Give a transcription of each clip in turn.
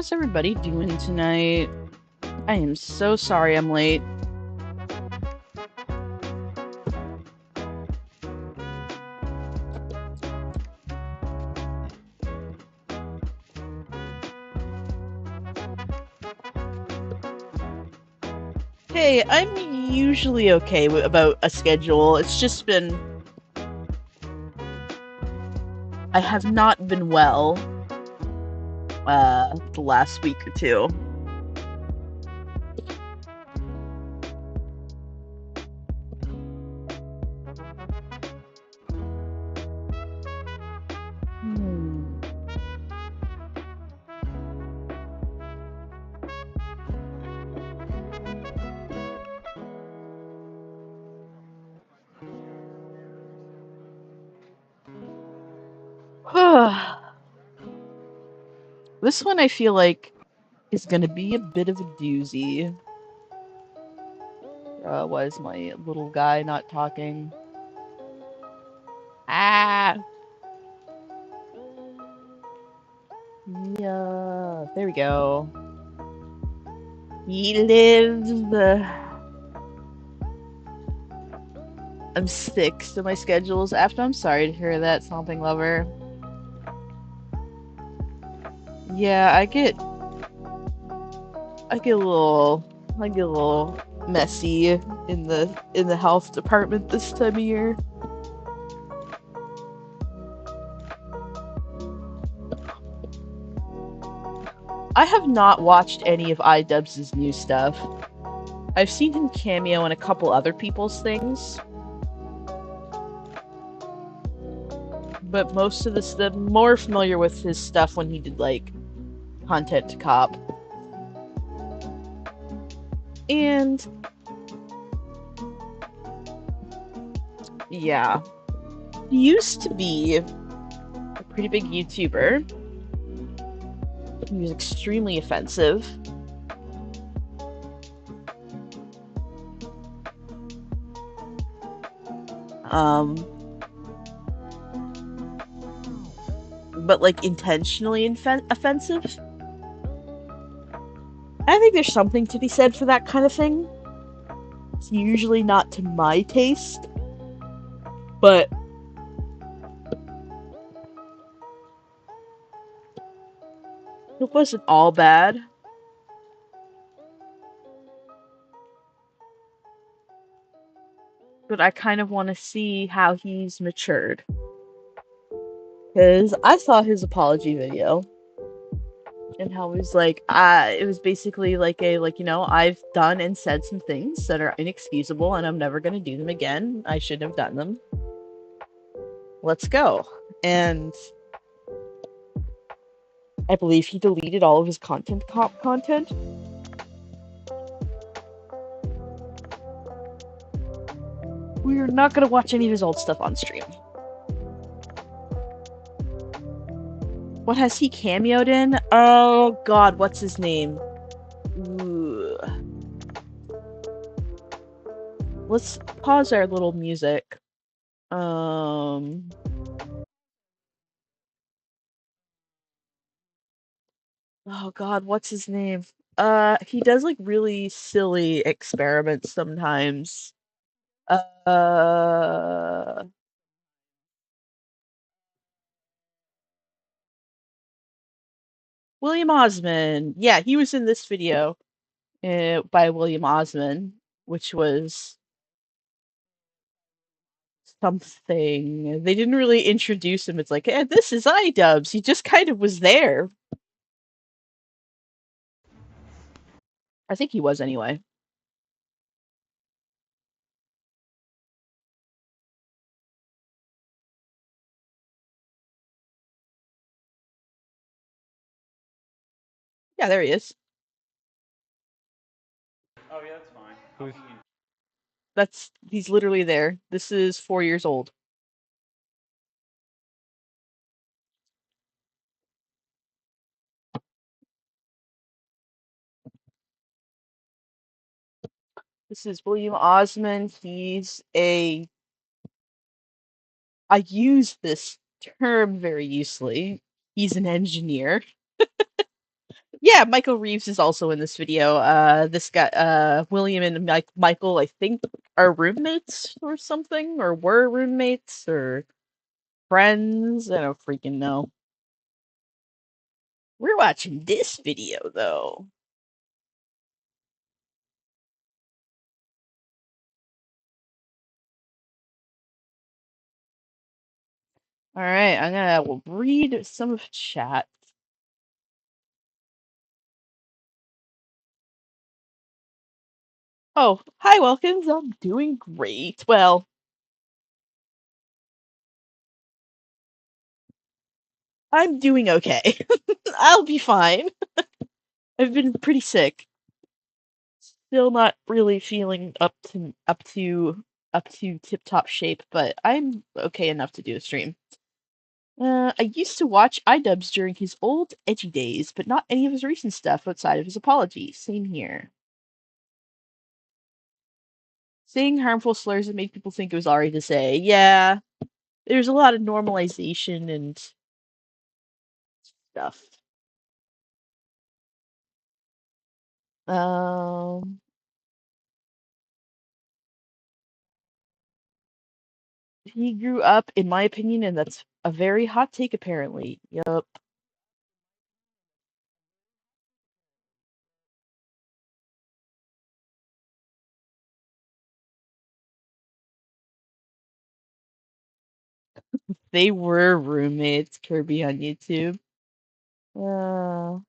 How's everybody doing tonight? I am so sorry I'm late. Hey, I'm usually okay about a schedule. It's just been... I have not been well, the last week or two. Hmm. This one I feel like is gonna be a bit of a doozy. Why is my little guy not talking? Ah! Yeah, there we go. He lives. I'm sick to my schedules after. I'm sorry to hear that, Stomping Lover. Yeah, I get a little messy in the health department this time of year. I have not watched any of IDubbbz's new stuff. I've seen him cameo in a couple other people's things, but most of this, I'm more familiar with his stuff when he did like content to cop. And yeah, he used to be a pretty big YouTuber. He was extremely offensive. But like intentionally offensive. I think there's something to be said for that kind of thing. It's usually not to my taste, but it wasn't all bad. But I kind of want to see how he's matured. Because I saw his apology video. And how he was like, it was basically like I've done and said some things that are inexcusable and I'm never going to do them again. I shouldn't have done them. Let's go. And I believe he deleted all of his content. We're not going to watch any of his old stuff on stream. What has he cameoed in? Oh god, what's his name? Ooh. Let's pause our little music. Oh god, what's his name? He does like really silly experiments sometimes. Uh, William Osman. Yeah, he was in this video by William Osman, which was something. They didn't really introduce him. It's like, this is IDubbbz. He just kind of was there. I think he was anyway. Yeah, there he is. Oh yeah, that's fine. He's literally there. This is 4 years old. This is William Osman. I use this term very usefully. He's an engineer. Yeah, Michael Reeves is also in this video. This guy, William and Michael, I think, are roommates or something, or were roommates or friends. I don't freaking know. We're watching this video though. All right, I'm gonna read some of chat. Oh, hi, Wilkins. I'm doing great. Well, I'm doing okay. I'll be fine. I've been pretty sick. Still not really feeling up to tip top shape, but I'm okay enough to do a stream. I used to watch IDubbbz during his old edgy days, but not any of his recent stuff outside of his apology. Same here. Saying harmful slurs that made people think it was alright to say. Yeah, there's a lot of normalization and stuff. Um, he grew up, in my opinion, and that's a very hot take apparently. Yup. They were roommates, Kirby on YouTube. Uh,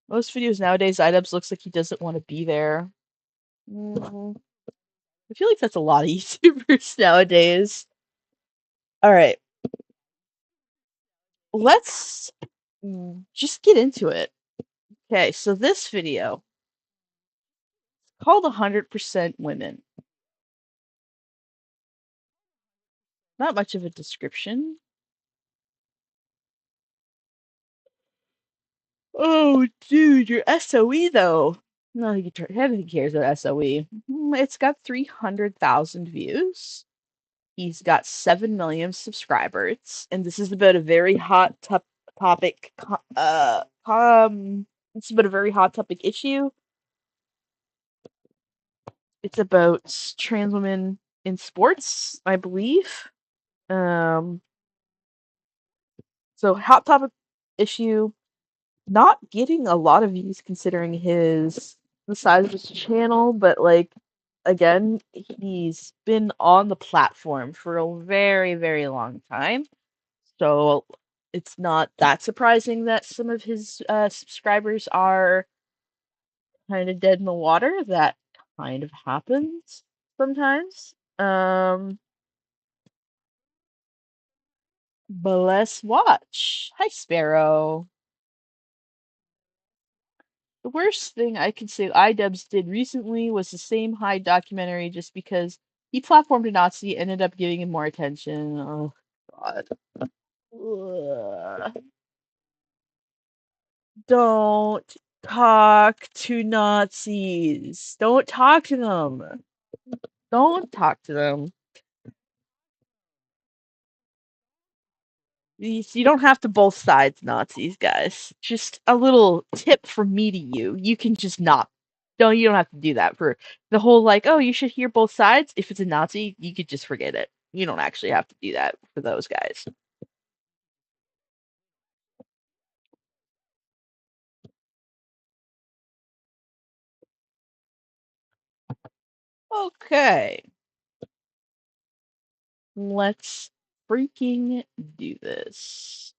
Most videos nowadays, IDubbbz looks like he doesn't want to be there. Mm, I feel like that's a lot of YouTubers nowadays. All right, let's just get into it. Okay, so this video called 100% Women. Not much of a description. Oh, dude, your SOE though. No, nobody cares about SOE. It's got 300,000 views. He's got 7 million subscribers, and this is about a very hot topic. It's about a very hot topic issue. It's about trans women in sports, I believe. Um, so hot topic issue, not getting a lot of views considering the size of his channel, but like again, he's been on the platform for a very, very long time. So it's not that surprising that some of his subscribers are kind of dead in the water. That kind of happens sometimes. But let's watch. Hi, Sparrow. The worst thing I can say IDubbbz did recently was the same High documentary just because he platformed a Nazi, ended up giving him more attention. Oh, God. Ugh. Don't talk to Nazis. Don't talk to them. Don't talk to them. You don't have to both sides Nazis, guys. Just a little tip from me to you. You can just not. Don't you don't have to do that for the whole like, oh, you should hear both sides. If it's a Nazi, you could just forget it. You don't actually have to do that for those guys. Okay. Let's freaking do this.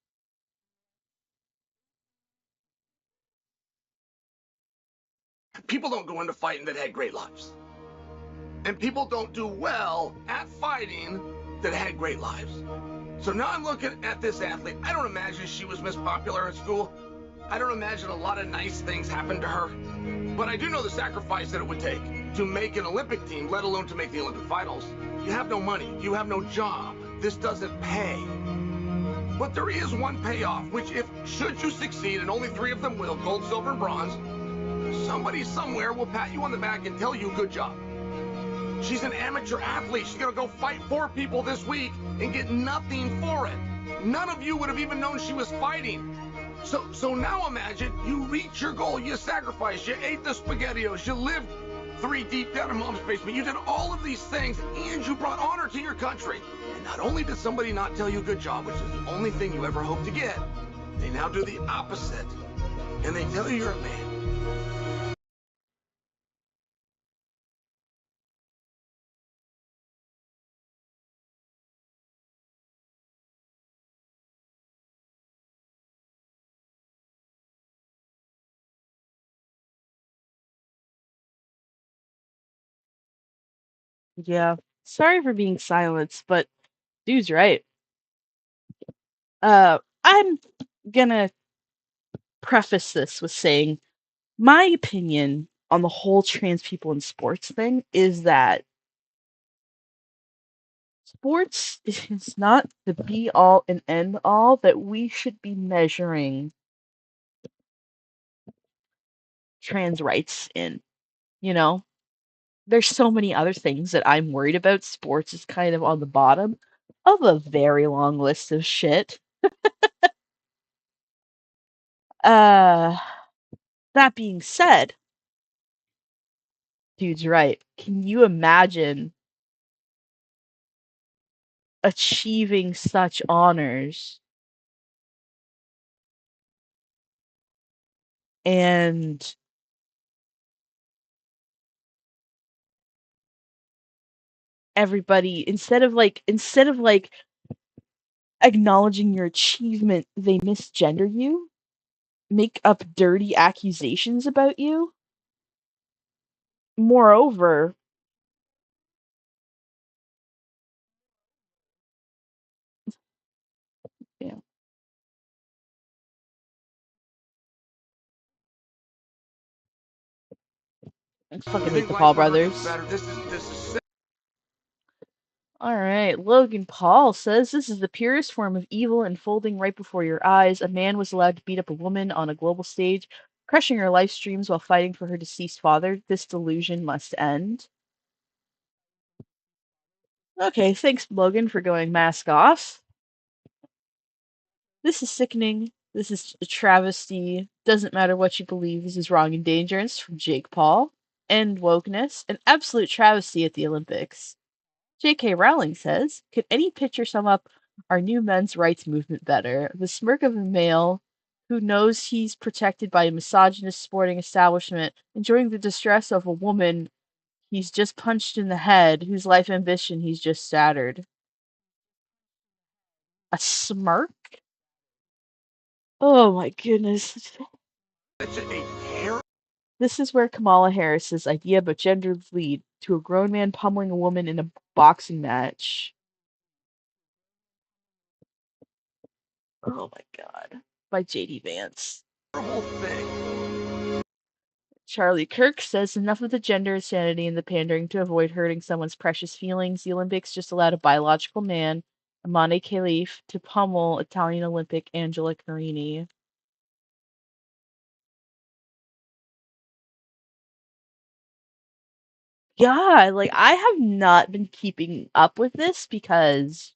People don't go into fighting that had great lives. And people don't do well at fighting that had great lives. So now I'm looking at this athlete. I don't imagine she was Miss Popular at school. I don't imagine a lot of nice things happened to her. But I do know the sacrifice that it would take to make an Olympic team, let alone to make the Olympic finals. You have no money. You have no job. This doesn't pay. But there is one payoff, which if should you succeed, and only 3 of them will, gold, silver, and bronze, somebody somewhere will pat you on the back and tell you good job. She's an amateur athlete. She's going to go fight 4 people this week and get nothing for it. None of you would have even known she was fighting. So now imagine you reach your goal, you sacrificed, you ate the SpaghettiOs, you lived 3 deep down in mom's basement, you did all of these things, and you brought honor to your country. And not only did somebody not tell you good job, which is the only thing you ever hoped to get, they now do the opposite, and they tell you you're a man. Yeah. Sorry for being silenced, but dude's right. I'm gonna preface this with saying my opinion on the whole trans people in sports thing is that sports is not the be all and end all that we should be measuring trans rights in. You know, there's so many other things that I'm worried about. Sports is kind of on the bottom of a very long list of shit. Uh, that being said, dude's right. Can you imagine achieving such honors and everybody instead of like acknowledging your achievement, they misgender you, make up dirty accusations about you. Moreover, yeah, I fucking You hate think the white Paul privilege is brothers. better? This is All right, Logan Paul says this is the purest form of evil unfolding right before your eyes. A man was allowed to beat up a woman on a global stage, crushing her life streams while fighting for her deceased father. This delusion must end. Okay, thanks, Logan, for going mask off. This is sickening. This is a travesty. Doesn't matter what you believe, this is wrong and dangerous from Jake Paul. End wokeness. An absolute travesty at the Olympics. J.K. Rowling says, could any picture sum up our new men's rights movement better? The smirk of a male who knows he's protected by a misogynist sporting establishment, enjoying the distress of a woman he's just punched in the head, whose life ambition he's just shattered. A smirk? Oh my goodness. such a terrible. This is where Kamala Harris's idea about gender lead to a grown man pummeling a woman in a boxing match. Oh my god. By J.D. Vance. Thing. Charlie Kirk says enough of the gender insanity and the pandering to avoid hurting someone's precious feelings. The Olympics just allowed a biological man, Amane Khalif, to pummel Italian Olympic Angela Carini. Yeah, like I have not been keeping up with this because,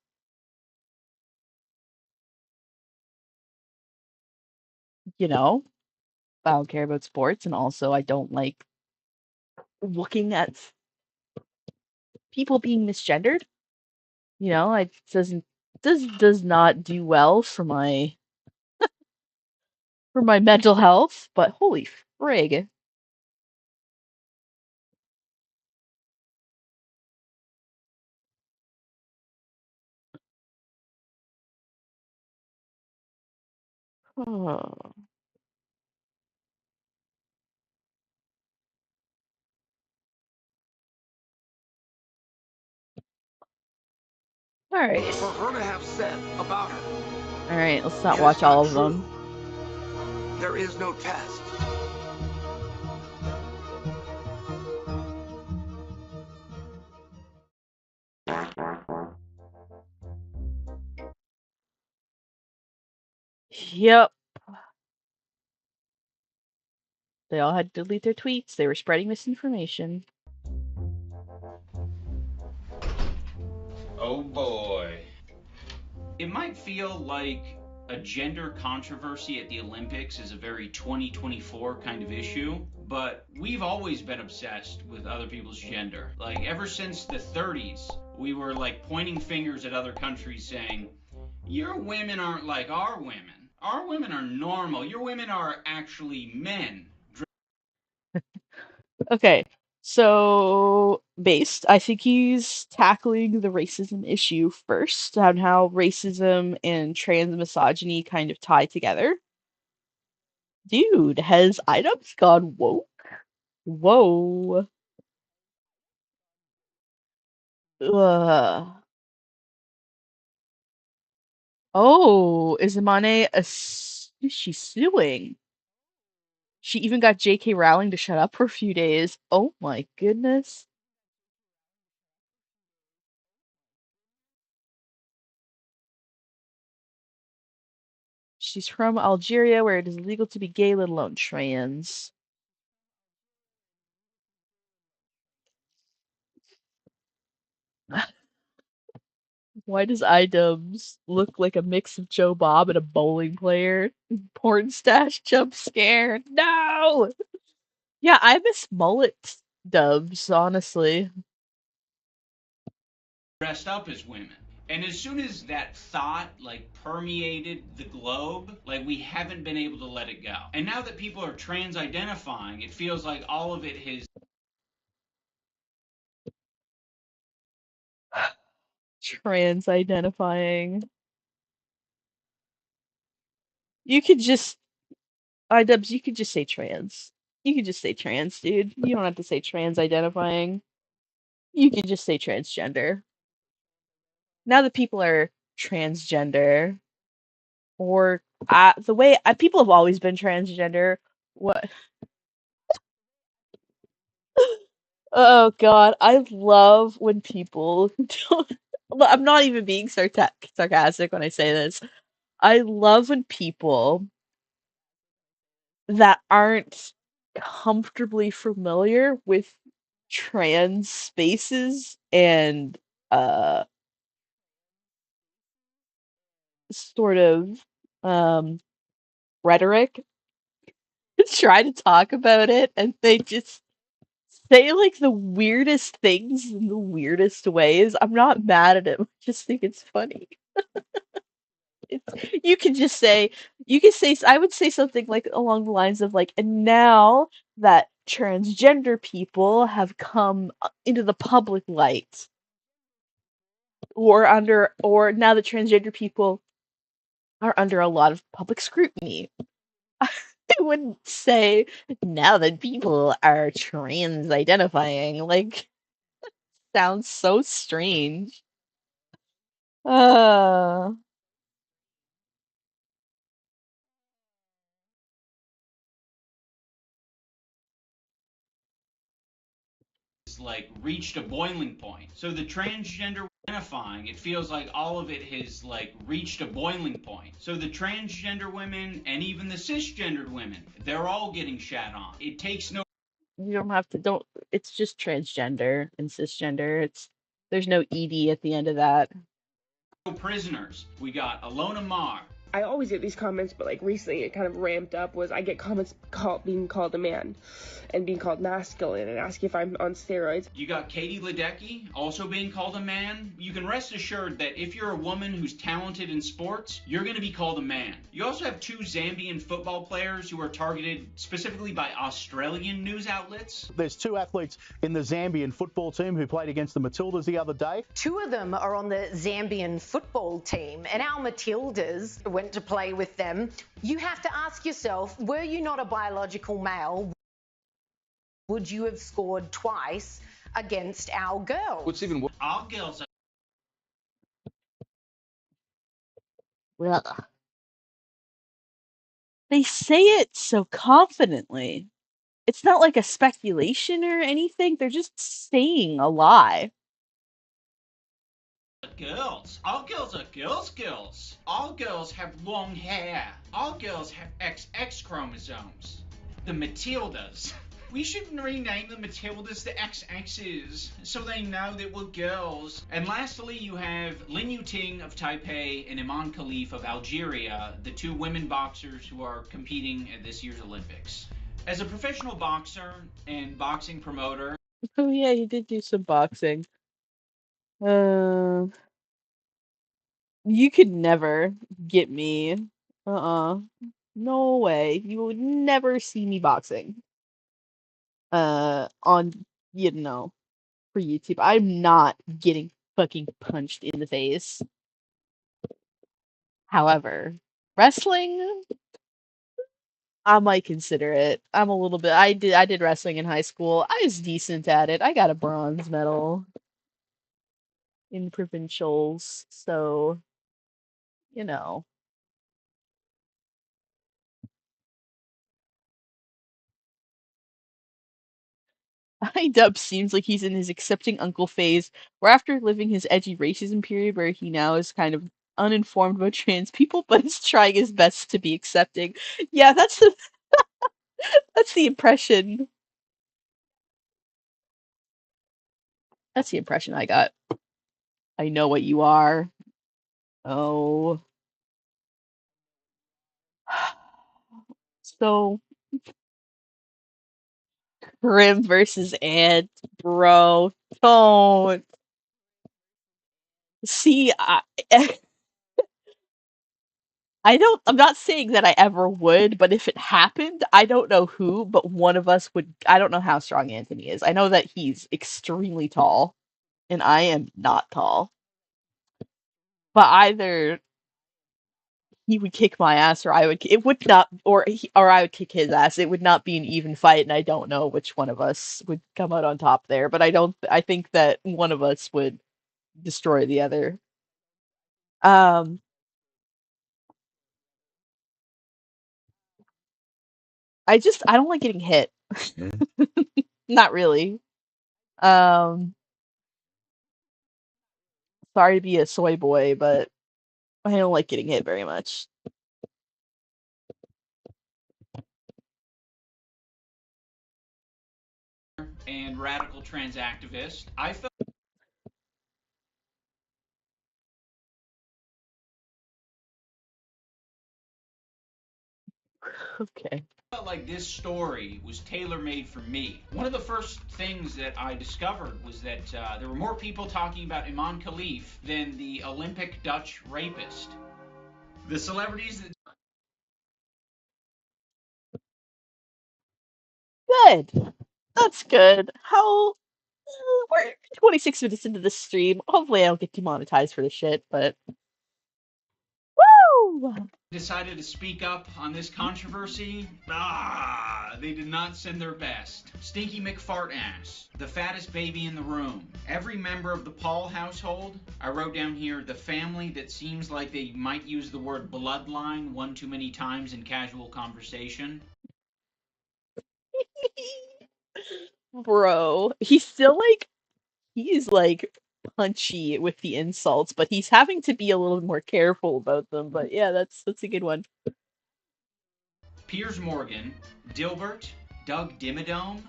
you know, I don't care about sports and also I don't like looking at people being misgendered. You know, it does not do well for my mental health, but holy frig. Oh. All right. For her to have said about her. All right, let's not And it's watch all not of true. them. There is no test. Yep. They all had to delete their tweets. They were spreading misinformation. Oh boy. It might feel like a gender controversy at the Olympics is a very 2024 kind of issue, but we've always been obsessed with other people's gender. Like, ever since the 30s, we were like pointing fingers at other countries saying, your women aren't like our women. Our women are normal. Your women are actually men. Okay, so based, I think he's tackling the racism issue first, on how racism and trans misogyny kind of tie together. Dude, has IDubbbz gone woke? Whoa. Ugh. Oh, is Imane is she suing? She even got J.K. Rowling to shut up for a few days. Oh my goodness. She's from Algeria, where it is illegal to be gay, let alone trans. Why does IDubbbz look like a mix of Joe Bob and a bowling player? Porn stash jump scare. No! Yeah, I miss mullet dubs, honestly. Dressed up as women. And as soon as that thought like permeated the globe, like we haven't been able to let it go. And now that people are trans identifying, it feels like all of it has Trans identifying. You could just IDubbbz, you could just say trans. You could just say trans, dude. You don't have to say trans identifying. You can just say transgender. Now that people are transgender, or the way people have always been transgender. What? Oh God, I love when people don't. I'm not even being sarcastic when I say this. I love when people that aren't comfortably familiar with trans spaces and uh sort of um rhetoric try to talk about it, and they just say like the weirdest things in the weirdest ways. I'm not mad at it. I just think it's funny. You can just say, I would say something like along the lines of like, and now that transgender people have come into the public light, or now that transgender people are under a lot of public scrutiny. I wouldn't say now that people are trans identifying. Like, sounds so strange. Uh, like reached a boiling point. So the transgender identifying, it feels like all of it has like reached a boiling point. So the transgender women and even the cisgendered women, they're all getting shat on. It takes no you don't have to, don't, it's just transgender and cisgender. There's no ED at the end of that. prisoners. We got Alona Mar. I always get these comments, but like recently it kind of ramped up. Was I get comments being called a man and being called masculine and asking if I'm on steroids. You got Katie Ledecky also being called a man. You can rest assured that if you're a woman who's talented in sports, you're going to be called a man. You also have two Zambian football players who are targeted specifically by Australian news outlets. There's two athletes in the Zambian football team who played against the Matildas the other day. Two of them are on the Zambian football team, and our Matildas went to play with them. You have to ask yourself, were you not a biological male, would you have scored twice against our girls? What's even worse? Our girls are Ugh. They say it so confidently. It's not like a speculation or anything. They're just saying a lie. girls. All girls are girls. All girls have long hair. All girls have XX chromosomes. The Matildas. We should rename the Matildas the XXs so they know that we're girls. And lastly, you have Lin Yuting of Taipei and Iman Khalif of Algeria, the two women boxers who are competing at this year's Olympics. As a professional boxer and boxing promoter, Oh yeah, he did do some boxing. Uh, you could never get me. No way. You would never see me boxing. On for YouTube. I'm not getting fucking punched in the face. However, wrestling, I might consider it. I'm a little bit. I did wrestling in high school. I was decent at it. I got a bronze medal in provincials, so you know. IDubbbz seems like he's in his accepting uncle phase, where after living his edgy racism period, where he now is kind of uninformed about trans people, but is trying his best to be accepting. Yeah, that's the impression. That's the impression I got. I know what you are. Oh. So, Grim versus Ant, bro. Don't. See, I'm not saying that I ever would, but if it happened, I don't know who, but one of us would. I don't know how strong Anthony is. I know that he's extremely tall, and I am not tall. But either he would kick my ass, or I would. It would not, or I would kick his ass. It would not be an even fight, and I don't know which one of us would come out on top there. But I don't. I think that one of us would destroy the other. Um, I don't like getting hit. Not really. Um, Sorry to be a soy boy, but I don't like getting hit very much. and radical trans activist, I felt Okay. like this story was tailor-made for me. One of the first things that I discovered was that there were more people talking about Iman Khalif than the Olympic Dutch rapist. The celebrities that Good. That's good. We're 26 minutes into this stream. Hopefully I don't get demonetized for this shit, but woo! decided to speak up on this controversy, they did not send their best. Stinky McFartass, the fattest baby in the room. Every member of the Paul household, I wrote down here, the family that seems like they might use the word bloodline one too many times in casual conversation. Bro, he's like punchy with the insults, but he's having to be a little more careful about them. But yeah, that's a good one. Piers Morgan, Dilbert, Doug Dimmadome,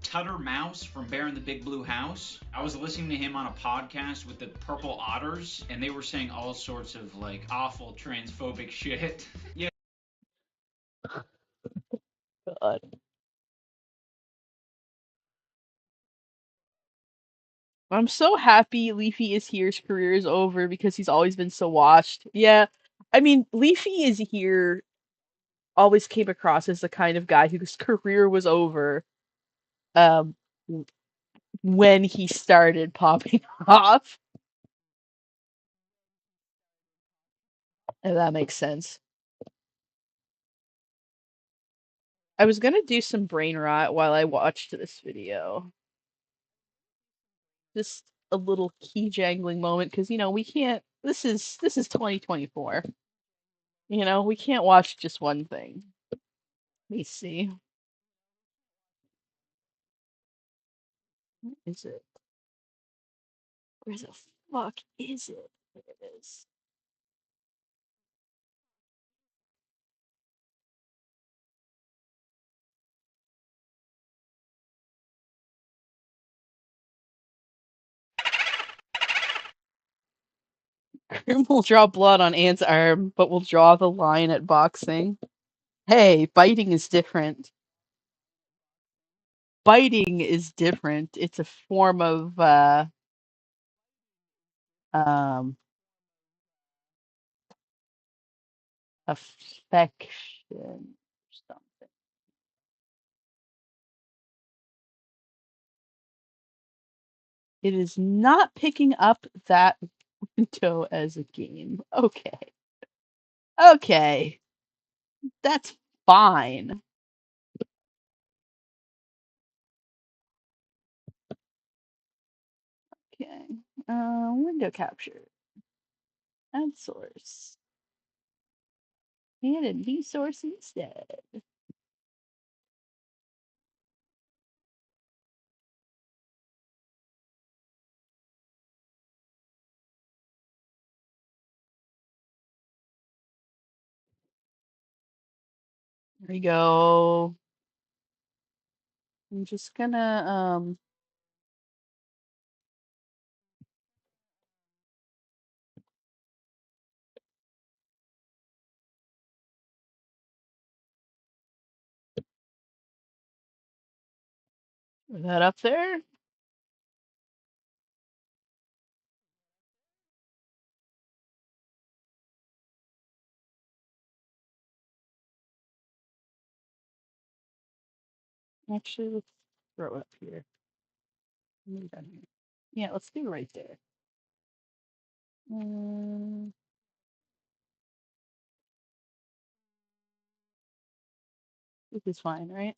Tutter Mouse from Bear in the Big Blue House. I was listening to him on a podcast with the Purple Otters, and they were saying all sorts of like awful transphobic shit. Yeah. God. I'm so happy Leafy is here. His career is over because he's always been so washed. Yeah, I mean, Leafy is here. Always came across as the kind of guy whose career was over um, when he started popping off. If that makes sense. I was gonna do some brain rot while I watched this video. Just a little key jangling moment because we can't. This is 2024. We can't watch just one thing. Let me see. What is it? Where the fuck is it? There it is. Grim will draw blood on Anne's arm, but will draw the line at boxing. Hey, biting is different. Biting is different. It's a form of um affection or something. It is not picking up that window as a game. Okay. Okay. That's fine. Okay. Window capture. Add source. And a new source instead. There you go. I'm just gonna put that up there. Actually, let's throw it up here. Move it down here. Yeah, let's do it right there. This is fine, right?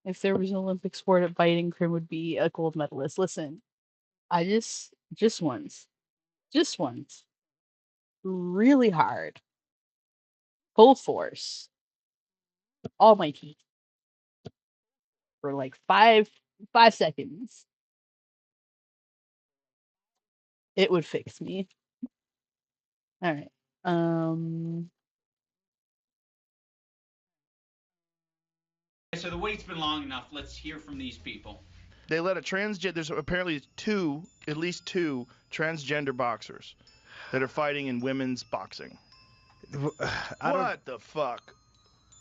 If there was an Olympic sport at biting, Krim would be a gold medalist. Listen, I just once, really hard, full force, all my teeth for like 5 seconds. It would fix me. All right. So the wait's been long enough. Let's hear from these people. They let a transgender. There's apparently at least two transgender boxers that are fighting in women's boxing. What the fuck?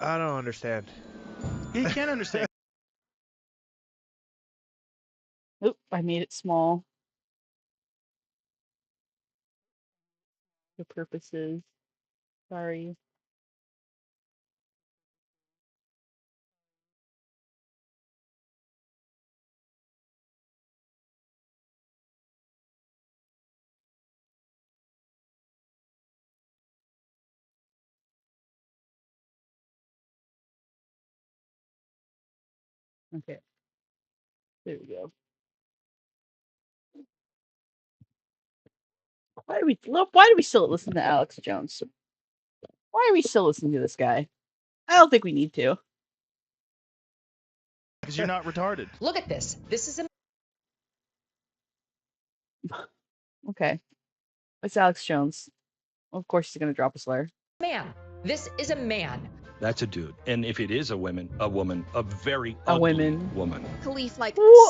I don't understand. You can't understand. Oop, I made it small. For purposes. Sorry. Okay. There we go. Why do we still listen to Alex Jones? Why are we still listening to this guy? I don't think we need to. Because you're not retarded. Look at this. This is a Okay. It's Alex Jones. Of course he's gonna drop a slur. man. This is a man. That's a dude. And if it is a woman, a very A ugly woman. Khalif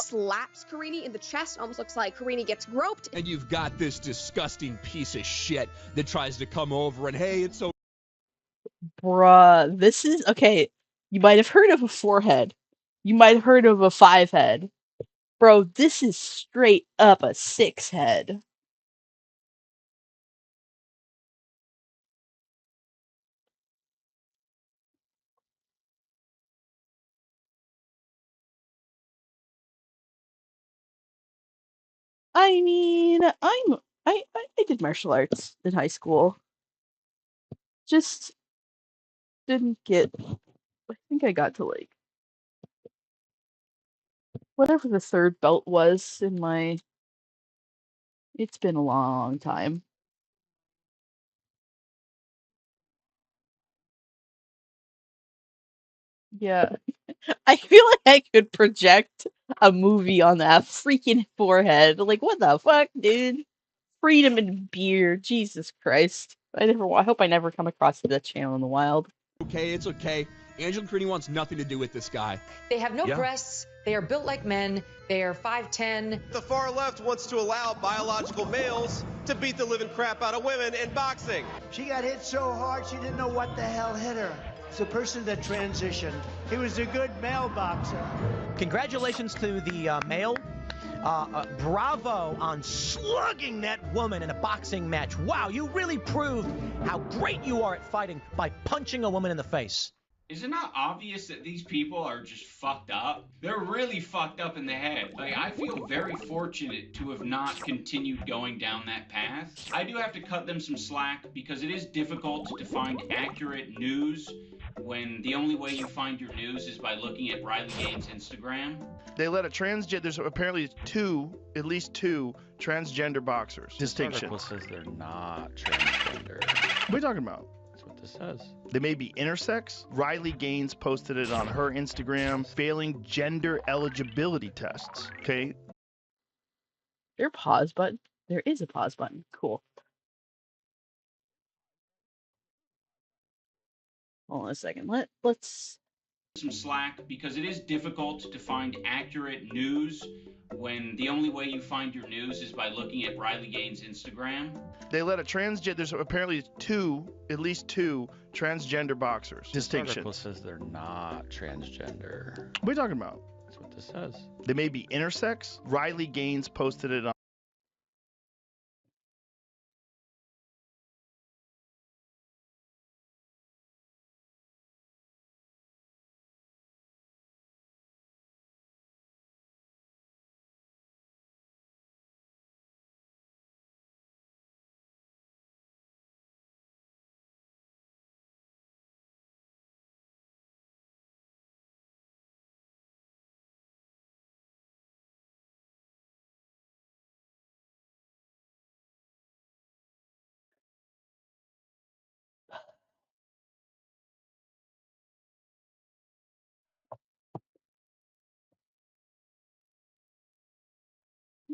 slaps Karini in the chest. Almost looks like Karini gets groped. And you've got this disgusting piece of shit that tries to come over and, hey, it's so. Bruh, this is okay. You might have heard of a 4-head. You might have heard of a 5-head. Bro, this is straight up a 6-head. I mean, I did martial arts in high school. Just didn't get. I think I got to like whatever the third belt was in my. It's been a long time. Yeah, I feel like I could project a movie on that freaking forehead. Like, what the fuck, dude? Freedom and beer. Jesus Christ. I hope I never come across that channel in the wild. Okay, it's okay. Angela Carini wants nothing to do with this guy. They have no Yeah. breasts. They are built like men. They are 5'10". The far left wants to allow biological males to beat the living crap out of women in boxing. She got hit so hard she didn't know what the hell hit her. It's a person that transitioned. He was a good male boxer. Congratulations to the male. Bravo on slugging that woman in a boxing match. Wow, you really proved how great you are at fighting by punching a woman in the face. Is it not obvious that these people are just fucked up? They're really fucked up in the head. Like, I feel very fortunate to have not continued going down that path. I do have to cut them some slack because it is difficult to find accurate news when the only way you find your news is by looking at Riley Gaines' Instagram. They let a transgender. There's apparently at least two transgender boxers. Distinction. This article says they're not transgender. What are you talking about? That's what this says. They may be intersex. Riley Gaines posted it on her Instagram, failing gender eligibility tests. Okay. There pause button. There is a pause button. Cool. Hold on a second. Let's some slack because it is difficult to find accurate news when the only way you find your news is by looking at Riley Gaines' Instagram. They let a transgender. There's apparently at least two transgender boxers. Distinction. This article says they're not transgender. What are you talking about? That's what this says. They may be intersex. Riley Gaines posted it on.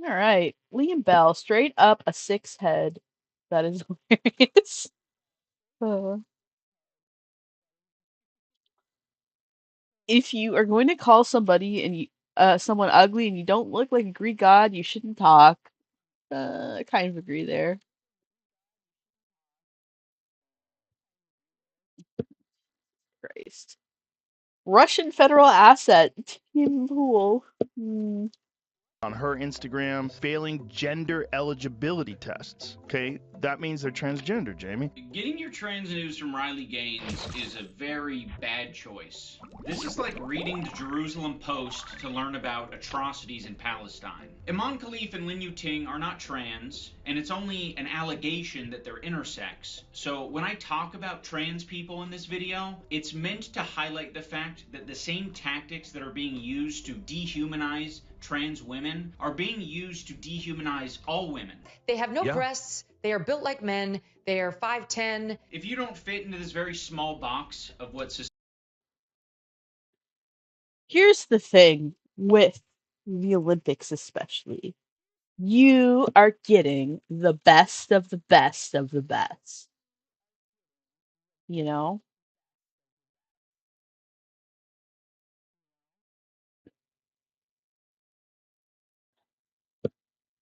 All right. Liam Bell, straight up a 6 head. That is hilarious. If you are going to call somebody and someone ugly and you don't look like a Greek god, you shouldn't talk. I kind of agree there. Christ. Russian federal asset. Tim Pool. On her Instagram, failing gender eligibility tests. Okay, that means they're transgender, Jamie. Getting your trans news from Riley Gaines is a very bad choice. This is like reading the Jerusalem Post to learn about atrocities in Palestine. Iman Khalif and Lin Yuting are not trans, and it's only an allegation that they're intersex. So when I talk about trans people in this video, it's meant to highlight the fact that the same tactics that are being used to dehumanize trans women are being used to dehumanize all women. They have no breasts. They are built like men. They are 5'10". If you don't fit into this very small box of what society... Here's the thing with the Olympics especially. You are getting the best of the best of the best. You know?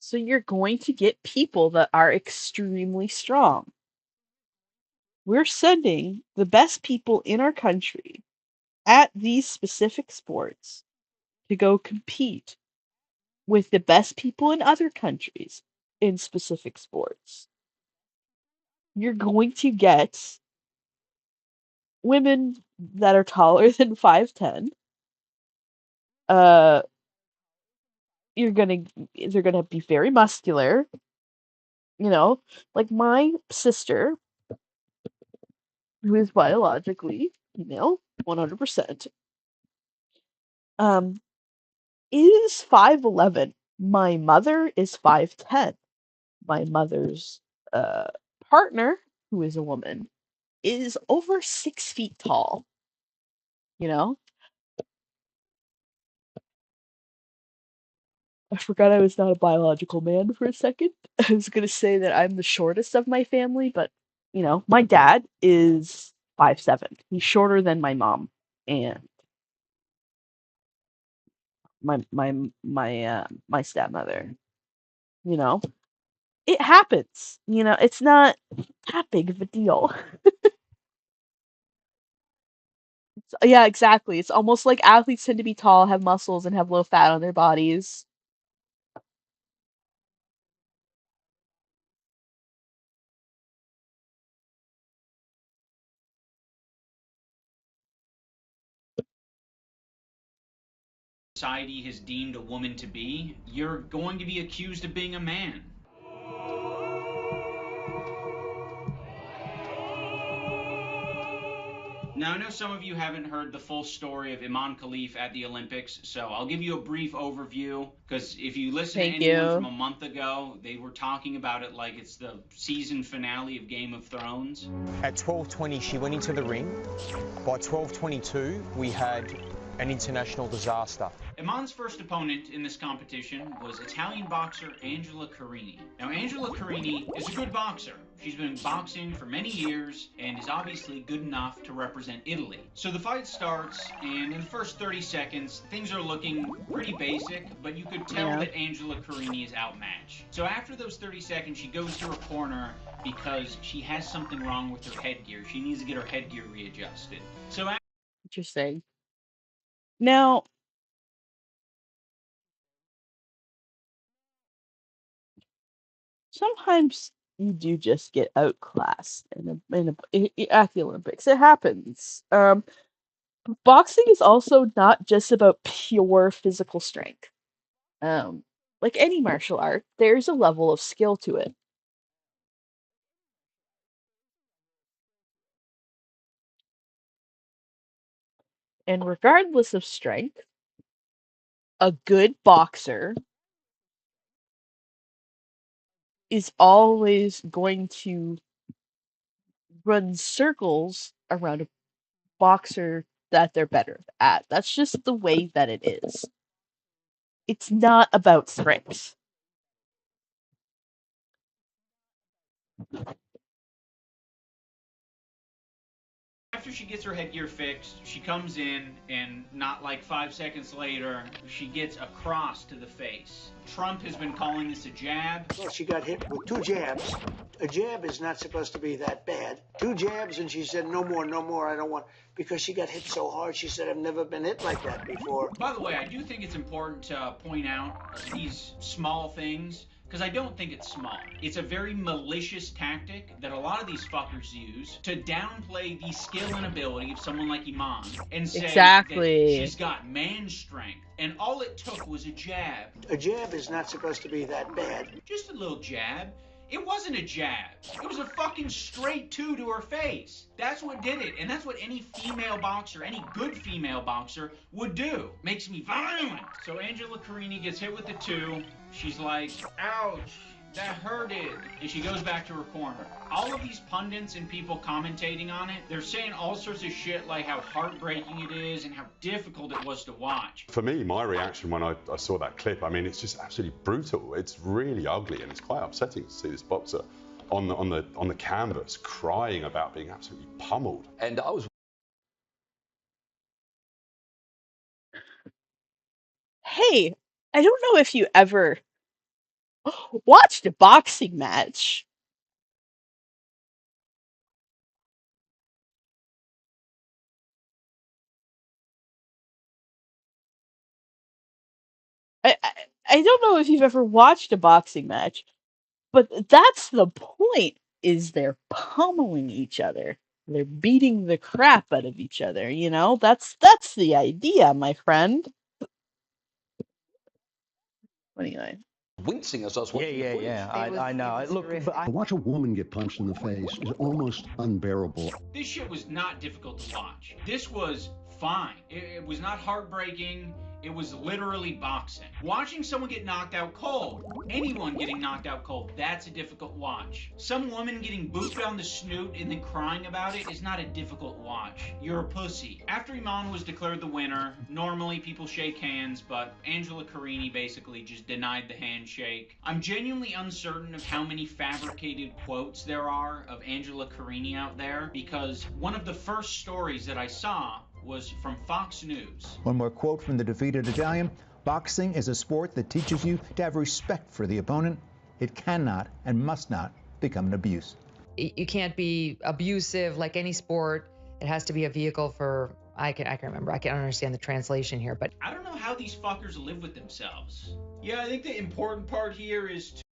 So you're going to get people that are extremely strong. We're sending the best people in our country at these specific sports to go compete with the best people in other countries in specific sports. You're going to get women that are taller than 5'10". They're gonna be very muscular. You know, like my sister, who is biologically female, 100%, is 5'11". My mother is 5'10". My mother's partner, who is a woman, is over 6 feet tall. You know? I forgot I was not a biological man for a second. I was gonna say that I'm the shortest of my family, but, you know, my dad is 5'7". He's shorter than my mom. and my stepmother. You know, it happens. You know, it's not that big of a deal. Yeah, exactly. It's almost like athletes tend to be tall, have muscles, and have low fat on their bodies. Society has deemed a woman to be, you're going to be accused of being a man. Now, I know some of you haven't heard the full story of Iman Khalif at the Olympics, so I'll give you a brief overview, because if you listen to Thank anyone from you. a month ago, they were talking about it like it's the season finale of Game of Thrones. At 12:20, she went into the ring. By 12:22, we had an international disaster. Iman's first opponent in this competition was Italian boxer Angela Carini. Now, Angela Carini is a good boxer. She's been boxing for many years and is obviously good enough to represent Italy. So the fight starts, and in the first 30 seconds, things are looking pretty basic, but you could tell that Angela Carini is outmatched. So after those 30 seconds, she goes to her corner because she has something wrong with her headgear. She needs to get her headgear readjusted. So Interesting. Now, sometimes you do just get outclassed at the Olympics. It happens. Boxing is also not just about pure physical strength. Um, like any martial art, there's a level of skill to it. And regardless of strength, a good boxer is always going to run circles around a boxer that they're better at. That's just the way that it is. It's not about strength. after she gets her headgear fixed, she comes in, and not like 5 seconds later, she gets a cross to the face. Trump has been calling this a jab. Well, she got hit with 2 jabs. A jab is not supposed to be that bad. 2 jabs, and she said, no more, I don't want, because she got hit so hard. She said, I've never been hit like that before. By the way, I do think it's important to point out these small things, because I don't think it's small. It's a very malicious tactic that a lot of these fuckers use to downplay the skill and ability of someone like Iman and say that she's got man strength. And all it took was a jab. A jab is not supposed to be that bad. Just a little jab. It wasn't a jab. It was a fucking straight 2 to her face. That's what did it. And that's what any female boxer, any good female boxer, would do. Makes me violent. So Angela Carini gets hit with the 2. She's like, ouch, that hurted. And she goes back to her corner. All of these pundits and people commentating on it, they're saying all sorts of shit like how heartbreaking it is and how difficult it was to watch. For me, my reaction when I saw that clip, I mean, it's just absolutely brutal. It's really ugly, and it's quite upsetting to see this boxer on the canvas crying about being absolutely pummeled. And I was... Hey, I don't know if you ever watched a boxing match. I don't know if you've ever watched a boxing match, but that's the point, is they're pummeling each other. They're beating the crap out of each other, you know? That's the idea, my friend. 29. Wincing as I was watching the footage. I know. Look, to watch a woman get punched in the face is almost unbearable. This shit was not difficult to watch. This was fine. It was not heartbreaking. It was literally boxing. Watching someone get knocked out cold, anyone getting knocked out cold, that's a difficult watch. Some woman getting booped on the snoot and then crying about it is not a difficult watch. You're a pussy. After Iman was declared the winner, normally people shake hands, but Angela Carini basically just denied the handshake. I'm genuinely uncertain of how many fabricated quotes there are of Angela Carini out there, because one of the first stories that I saw was from Fox News. One more quote from the defeated Italian. Boxing is a sport that teaches you to have respect for the opponent. It cannot and must not become an abuse. You can't be abusive like any sport. It has to be a vehicle for, I can remember, I can't understand the translation here, but I don't know how these fuckers live with themselves. Yeah, I think the important part here is to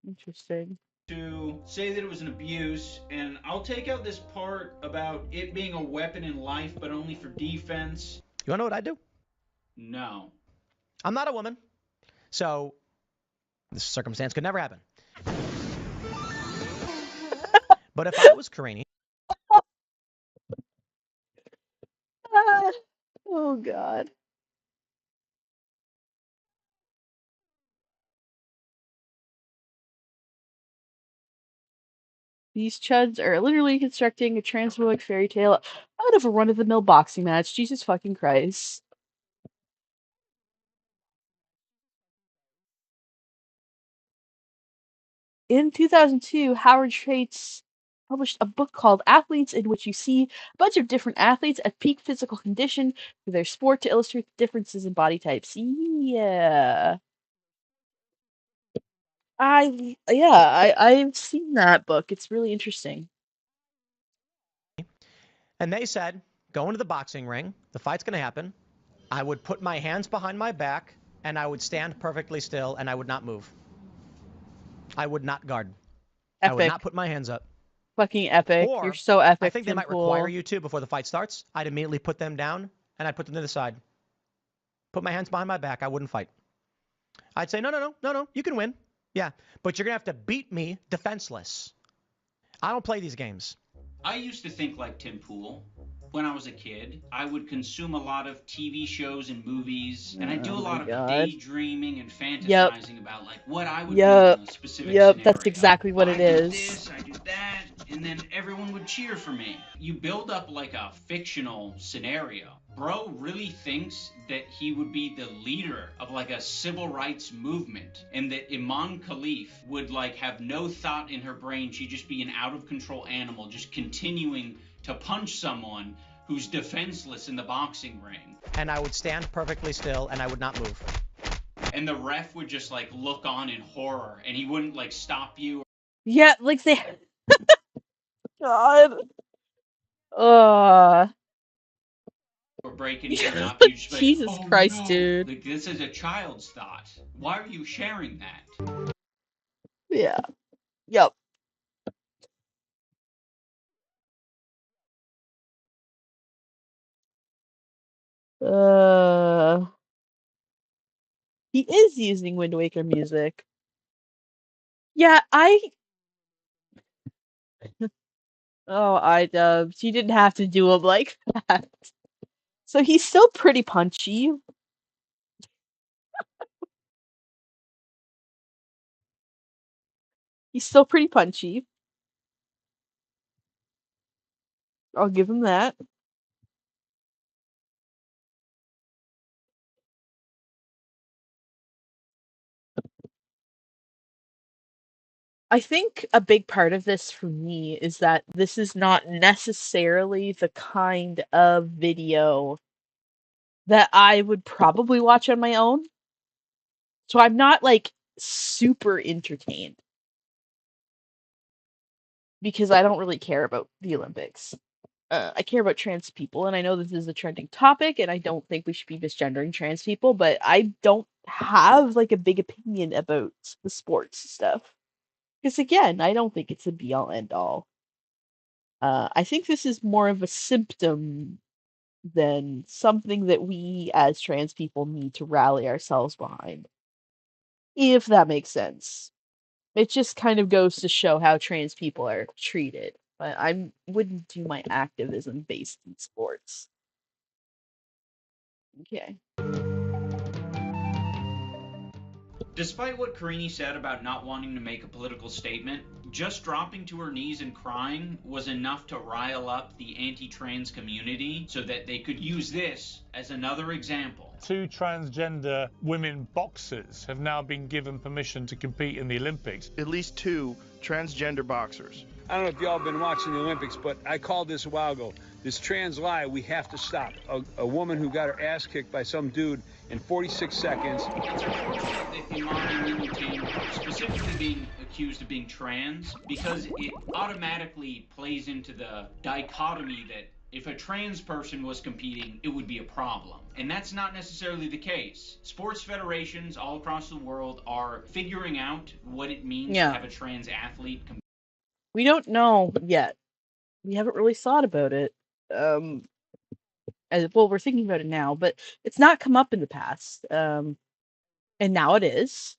Interesting. say that it was an abuse, and I'll take out this part about it being a weapon in life, but only for defense. You wanna know what I do? No. I'm not a woman, so this circumstance could never happen. But if I was Karini, Oh God. These chuds are literally constructing a transphobic fairy tale out of a run-of-the-mill boxing match. Jesus fucking Christ. In 2002, Howard Schultz published a book called Athletes, in which you see a bunch of different athletes at peak physical condition for their sport to illustrate the differences in body types. Yeah. I've seen that book. It's really interesting. and they said, go into the boxing ring, the fight's gonna happen, I would put my hands behind my back, and I would stand perfectly still, and I would not move. I would not guard. I would Epic. not put my hands up. Fucking epic. Or, You're so epic, I think they Tim might Pool. require you to before the fight starts. I'd immediately put them down, and I'd put them to the side. Put my hands behind my back. I wouldn't fight. I'd say, no, you can win. Yeah, but you're going to have to beat me defenseless. I don't play these games. I used to think like Tim Pool. When I was a kid, I would consume a lot of TV shows and movies, and I do a lot of daydreaming and fantasizing about like what I would do in a specific scenario. That's exactly what it is. I do this, I do that, and then everyone would cheer for me. You build up like a fictional scenario. Bro really thinks that he would be the leader of like a civil rights movement, and that Iman Khalif would like have no thought in her brain. She'd just be an out of control animal, just continuing to punch someone who's defenseless in the boxing ring. And I would stand perfectly still, and I would not move. And the ref would just like look on in horror, and he wouldn't like stop you. Yeah, like they. God. Ugh. Or break anything up. You just Jesus like, oh, Christ, no. dude. Like, this is a child's thought. Why are you sharing that? Yeah. Yep. He is using Wind Waker music. Yeah, Oh, IDubbbz. You didn't have to do him like that. So he's still pretty punchy. He's still pretty punchy. I'll give him that. I think a big part of this for me is that this is not necessarily the kind of video that I would probably watch on my own. So I'm not like super entertained because I don't really care about the Olympics. I care about trans people, and I know this is a trending topic, and I don't think we should be misgendering trans people, but I don't have like a big opinion about the sports stuff. Because again, I don't think it's a be all end all. I think this is more of a symptom than something that we as trans people need to rally ourselves behind. If that makes sense. It just kind of goes to show how trans people are treated. But I wouldn't do my activism based in sports. Okay. Despite what Carini said about not wanting to make a political statement, just dropping to her knees and crying was enough to rile up the anti-trans community so that they could use this as another example. 2 transgender women boxers have now been given permission to compete in the Olympics. At least 2 transgender boxers. I don't know if y'all have been watching the Olympics, but I called this a while ago. This trans lie, we have to stop. A woman who got her ass kicked by some dude in 46 seconds. It's unfortunate that Iman and Lin Ting specifically being accused of being trans, because it automatically plays into the dichotomy that if a trans person was competing, it would be a problem. And that's not necessarily the case. Sports federations all across the world are figuring out what it means to have a trans athlete compete. We don't know yet. We haven't really thought about it. Well, we're thinking about it now, but it's not come up in the past. And now it is.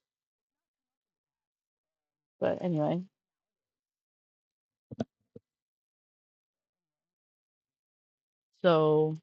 But anyway. So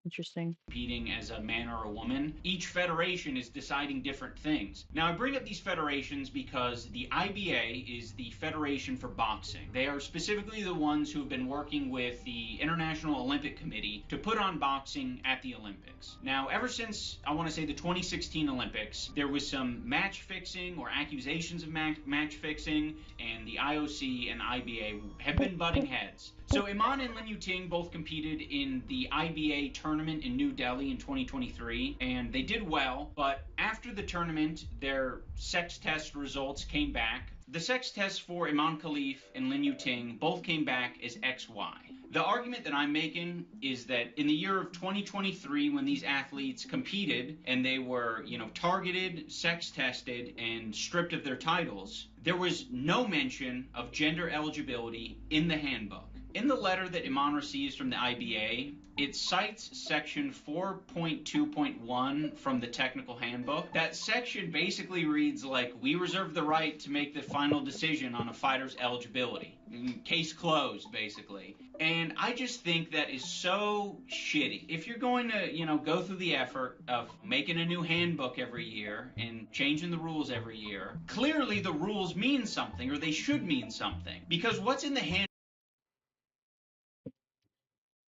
interesting. Competing as a man or a woman, each federation is deciding different things. Now, I bring up these federations because the IBA is the federation for boxing. They are specifically the ones who have been working with the International Olympic Committee to put on boxing at the Olympics. Now, ever since, I want to say, the 2016 Olympics, there was some match fixing or accusations of match fixing, and the IOC and IBA have been butting heads. So Iman and Lin Ting both competed in the IBA tournament in New Delhi in 2023, and they did well, but after the tournament, their sex test results came back. The sex tests for Iman Khalif and Lin Ting both came back as XY. The argument that I'm making is that in the year of 2023, when these athletes competed and they were, targeted, sex tested, and stripped of their titles, there was no mention of gender eligibility in the handbook. In the letter that Iman receives from the IBA, it cites section 4.2.1 from the technical handbook. That section basically reads like, we reserve the right to make the final decision on a fighter's eligibility. Case closed, basically. And I just think that is so shitty. If you're going to, go through the effort of making a new handbook every year and changing the rules every year, clearly the rules mean something, or they should mean something. Because what's in the handbook?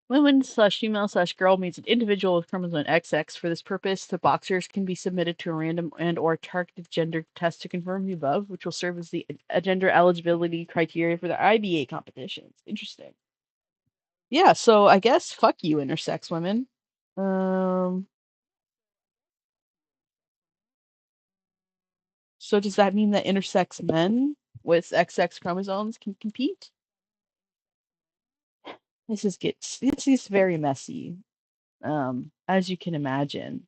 Women/female/girl means an individual with chromosome XX. For this purpose, the boxers can be submitted to a random and or targeted gender test to confirm the above, which will serve as the gender eligibility criteria for the IBA competitions. Interesting. Yeah, so I guess fuck you, intersex women. So does that mean that intersex men with XX chromosomes can compete? This gets very messy, as you can imagine.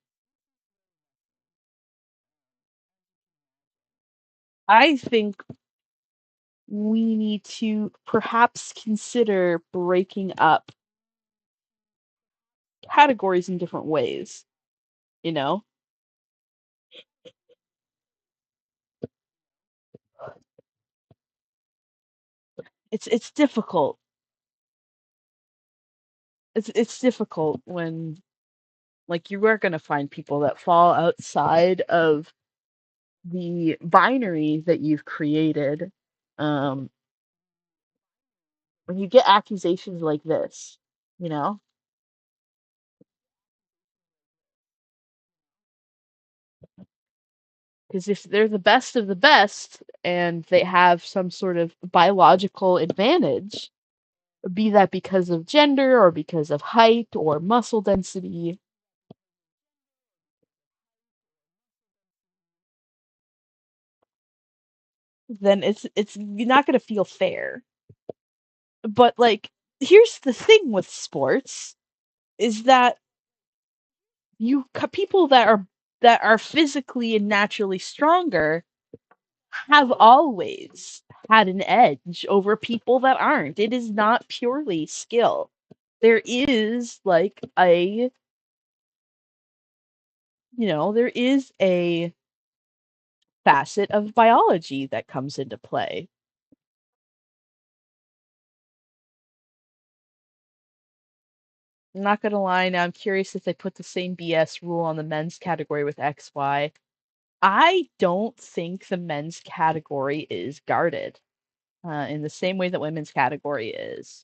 I think we need to perhaps consider breaking up categories in different ways, It's difficult. It's difficult when, like, you are going to find people that fall outside of the binary that you've created. When you get accusations like this, because if they're the best of the best and they have some sort of biological advantage, be that because of gender or because of height or muscle density, then it's you're not going to feel fair. But like, here's the thing with sports is that people that are physically and naturally stronger have always had an edge over people that aren't. It is not purely skill. There is like there is a facet of biology that comes into play. I'm not gonna lie. Now I'm curious if they put the same BS rule on the men's category with XY. I don't think the men's category is guarded in the same way that women's category is.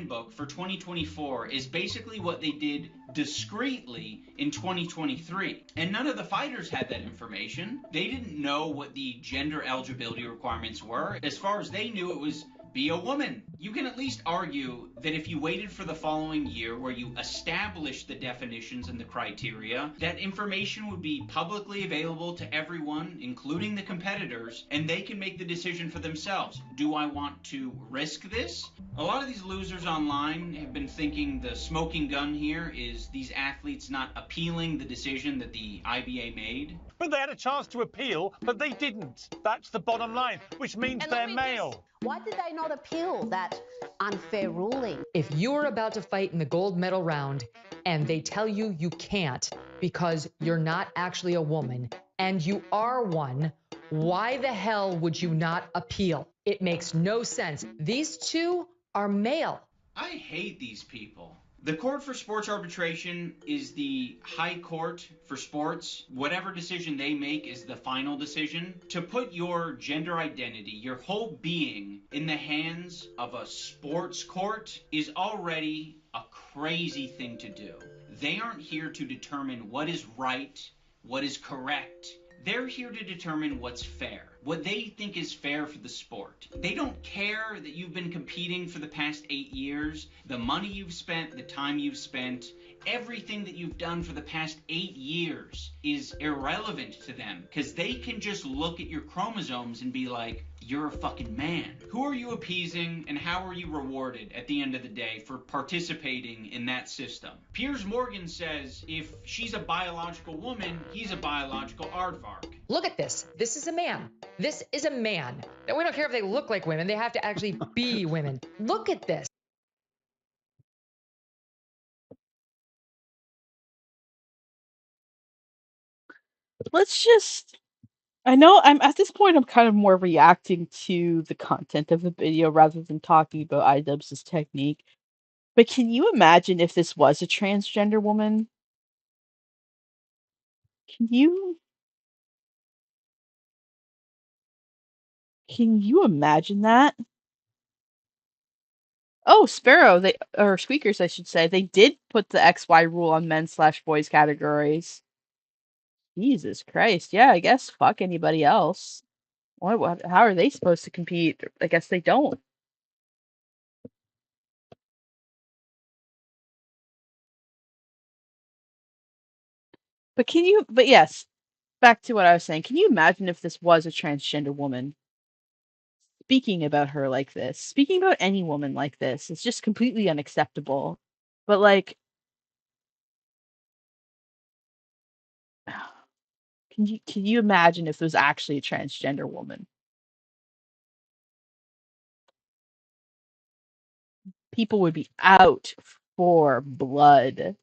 Book for 2024 is basically what they did discreetly in 2023. And none of the fighters had that information. They didn't know what the gender eligibility requirements were. As far as they knew, it was be a woman. You can at least argue that if you waited for the following year where you established the definitions and the criteria, that information would be publicly available to everyone, including the competitors, and they can make the decision for themselves. Do I want to risk this? A lot of these losers online have been thinking the smoking gun here is these athletes not appealing the decision that the IBA made. But they had a chance to appeal, but they didn't. That's the bottom line, which means they're male. Why did they not appeal that unfair ruling? If you're about to fight in the gold medal round and they tell you you can't because you're not actually a woman and you are one, why the hell would you not appeal? It makes no sense. These two are male. I hate these people. The Court for Sports Arbitration is the high court for sports. Whatever decision they make is the final decision. To put your gender identity, your whole being, in the hands of a sports court is already a crazy thing to do. They aren't here to determine what is right, what is correct. They're here to determine what's fair, what they think is fair for the sport. They don't care that you've been competing for the past 8 years, the money you've spent, the time you've spent, everything that you've done for the past 8 years is irrelevant to them because they can just look at your chromosomes and be like, you're a fucking man. Who are you appeasing and how are you rewarded at the end of the day for participating in that system? Piers Morgan says if she's a biological woman, he's a biological aardvark. Look at this. This is a man. This is a man. And we don't care if they look like women. They have to actually be women. Look at this. Let's just... I know I'm at this point I'm kind of more reacting to the content of the video rather than talking about IDubbbz's technique. But can you imagine if this was a transgender woman? Can you imagine that? Oh, Sparrow, or Squeakers, I should say, they did put the XY rule on men/boys categories. Jesus Christ, yeah, I guess fuck anybody else. What, how are they supposed to compete? I guess they don't. But yes, back to what I was saying. Can you imagine if this was a transgender woman speaking about her like this? Speaking about any woman like this, it's just completely unacceptable. But like, can you imagine if it was actually a transgender woman? People would be out for blood.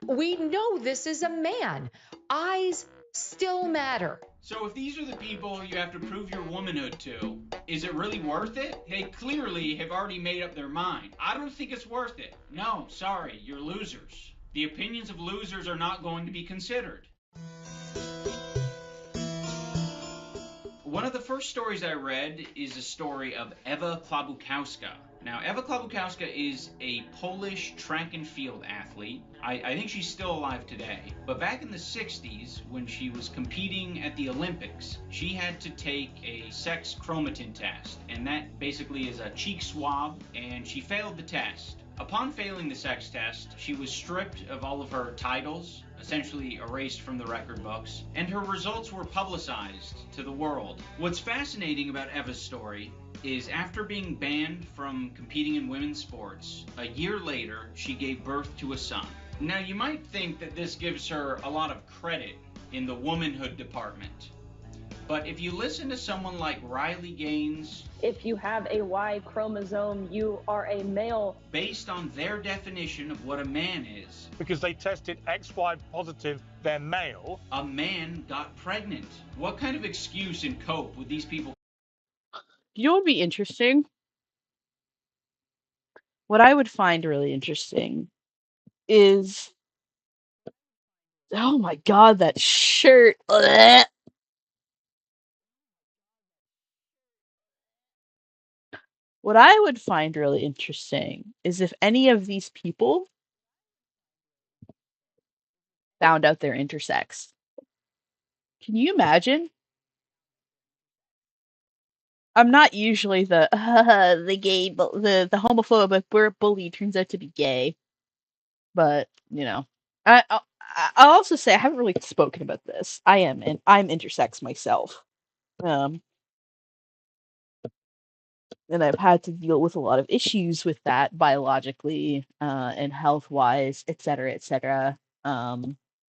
We know this is a man. Eyes still matter. So if these are the people you have to prove your womanhood to, is it really worth it? They clearly have already made up their mind. I don't think it's worth it. No, sorry, you're losers. The opinions of losers are not going to be considered. One of the first stories I read is a story of Ewa Klabukowska. Now, Ewa Klabukowska is a Polish track and field athlete. I think she's still alive today. But back in the 60s, when she was competing at the Olympics, she had to take a sex chromatin test. And that basically is a cheek swab, and she failed the test. Upon failing the sex test, she was stripped of all of her titles, essentially erased from the record books, and her results were publicized to the world. What's fascinating about Eva's story is after being banned from competing in women's sports, a year later, she gave birth to a son. Now, you might think that this gives her a lot of credit in the womanhood department, But if you listen to someone like Riley Gaines, if you have a Y chromosome, you are a male. Based on their definition of what a man is, because they tested XY positive, they're male. A man got pregnant. What kind of excuse and cope would these people? You know what would be interesting? What I would find really interesting is, oh my god, that shirt. Ugh. What I would find really interesting is if any of these people found out they're intersex. Can you imagine? I'm not usually the the homophobic bully turns out to be gay, but you know, I'll also say I haven't really spoken about this. I'm intersex myself, and I've had to deal with a lot of issues with that biologically, and health wise, etc., etc.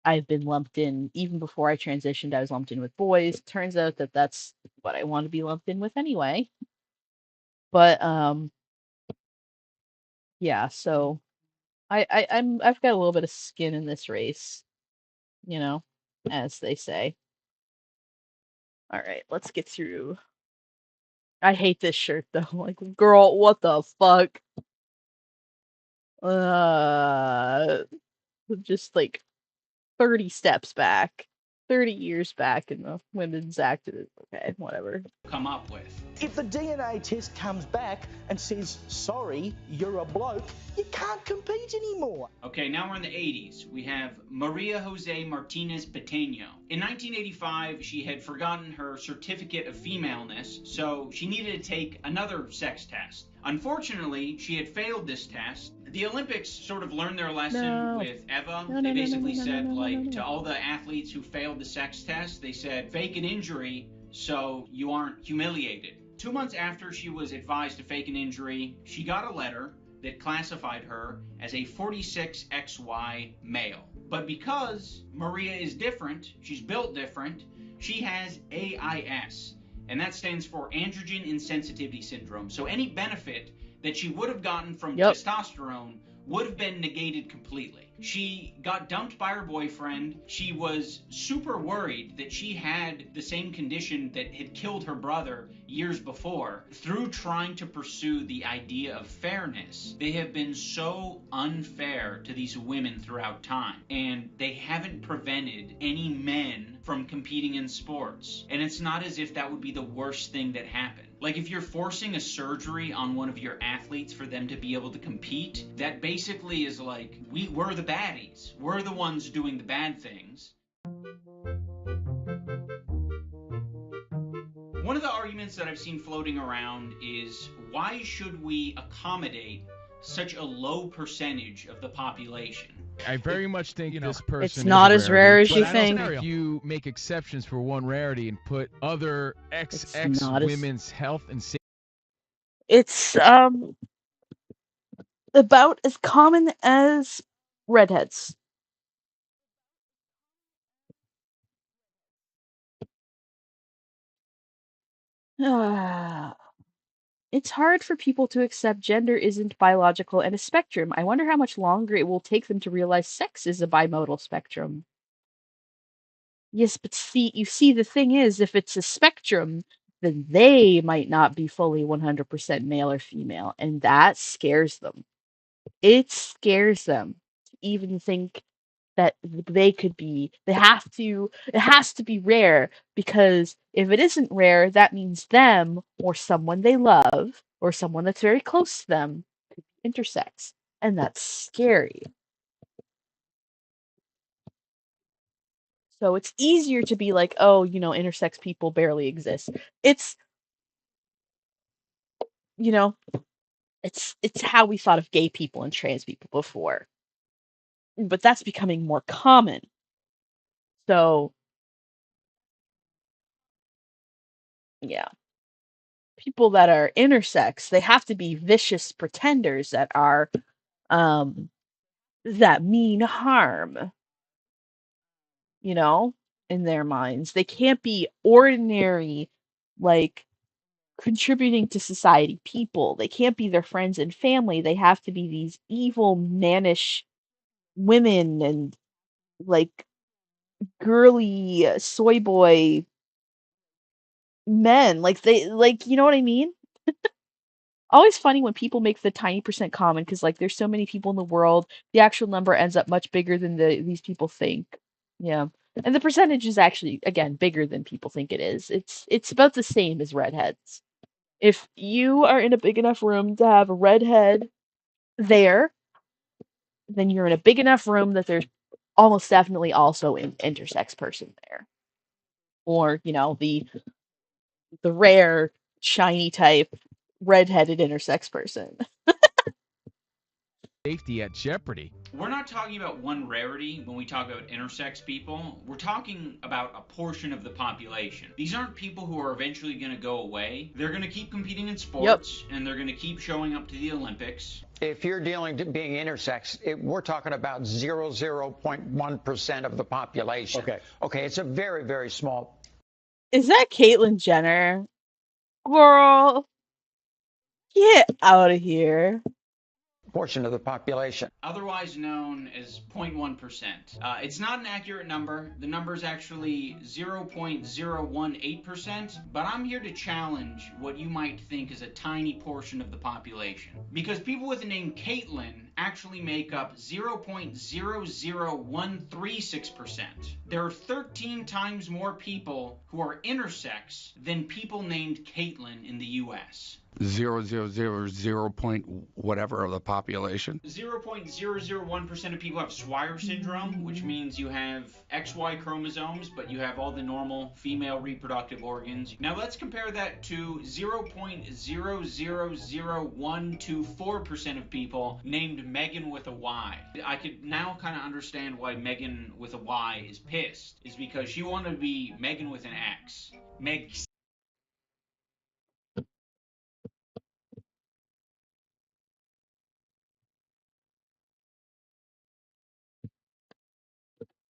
I've been lumped in even before I transitioned. I was lumped in with boys. Turns out that that's what I want to be lumped in with anyway. But yeah. So I've got a little bit of skin in this race, you know, as they say. All right, let's get through. I hate this shirt though. Like, girl, what the fuck? Just like 30 steps back, 30 years back in the women's activism. Okay, whatever. Come up with. If the DNA test comes back and says, sorry, you're a bloke, you can't compete anymore. Okay, now we're in the 80s. We have Maria Jose Martinez Pateno. In 1985, she had forgotten her certificate of femaleness, so she needed to take another sex test. Unfortunately, she had failed this test. The Olympics sort of learned their lesson with Eva. They basically said, like, to all the athletes who failed the sex test, they said, fake an injury so you aren't humiliated. 2 months after she was advised to fake an injury, she got a letter that classified her as a 46XY male. But because Maria is different, she's built different, she has AIS, and that stands for androgen insensitivity syndrome. So any benefit that she would have gotten from testosterone would have been negated completely. She got dumped by her boyfriend. She was super worried that she had the same condition that had killed her brother years before. Through trying to pursue the idea of fairness, they have been so unfair to these women throughout time, and they haven't prevented any men from competing in sports. And it's not as if that would be the worst thing that happened. Like, if you're forcing a surgery on one of your athletes for them to be able to compete, that basically is like, we're the baddies. We're the ones doing the bad things. One of the arguments that I've seen floating around is, why should we accommodate such a low percentage of the population? I very much think this person it's not is as rare as you but I don't think. think you make exceptions for one rarity and put other XX women's health and safety. It's about as common as redheads. It's hard for people to accept gender isn't biological and a spectrum. I wonder how much longer it will take them to realize sex is a bimodal spectrum. Yes, but you see, the thing is, if it's a spectrum, then they might not be fully 100% male or female, and that scares them. It scares them to even think that they could be. It has to be rare, because if it isn't rare, that means them or someone they love or someone that's very close to them could be intersex, and that's scary. So it's easier to be like, oh, intersex people barely exist. It's, you know, it's how we thought of gay people and trans people before. But that's becoming more common. So, yeah. People that are intersex, they have to be vicious pretenders that are that mean harm. You know? in their minds. They can't be ordinary, like, contributing to society people. They can't be their friends and family. They have to be these evil, mannish women and, like, girly soy boy men. Like, you know what I mean? Always funny when people make the tiny percent common because, like, there's so many people in the world, the actual number ends up much bigger than these people think. Yeah. And the percentage is actually, again, bigger than people think it is. It's about the same as redheads. If you are in a big enough room to have a redhead there, then you're in a big enough room that there's almost definitely also an intersex person there. Or, you know, the rare, shiny type, redheaded intersex person. Safety at jeopardy. We're not talking about one rarity when we talk about intersex people. We're talking about a portion of the population. These aren't people who are eventually going to go away. They're going to keep competing in sports, and they're going to keep showing up to the Olympics. If you're dealing to being intersex, we're talking about 0.1% of the population. Okay, it's a very, very small. Is that Caitlyn Jenner? Girl, get out of here. Portion of the population. Otherwise known as 0.1%. It's not an accurate number. The number is actually 0.018%, but I'm here to challenge what you might think is a tiny portion of the population. Because people with the name Caitlyn actually make up 0.00136%. There are 13 times more people who are intersex than people named Caitlyn in the US. 0.000 point whatever of the population. 0.001% of people have Swyer syndrome, which means you have XY chromosomes, but you have all the normal female reproductive organs. Now let's compare that to 0.000124% of people named Megan with a Y. I could now kind of understand why Megan with a Y is pissed, is because she wanted to be Megan with an X. Meg.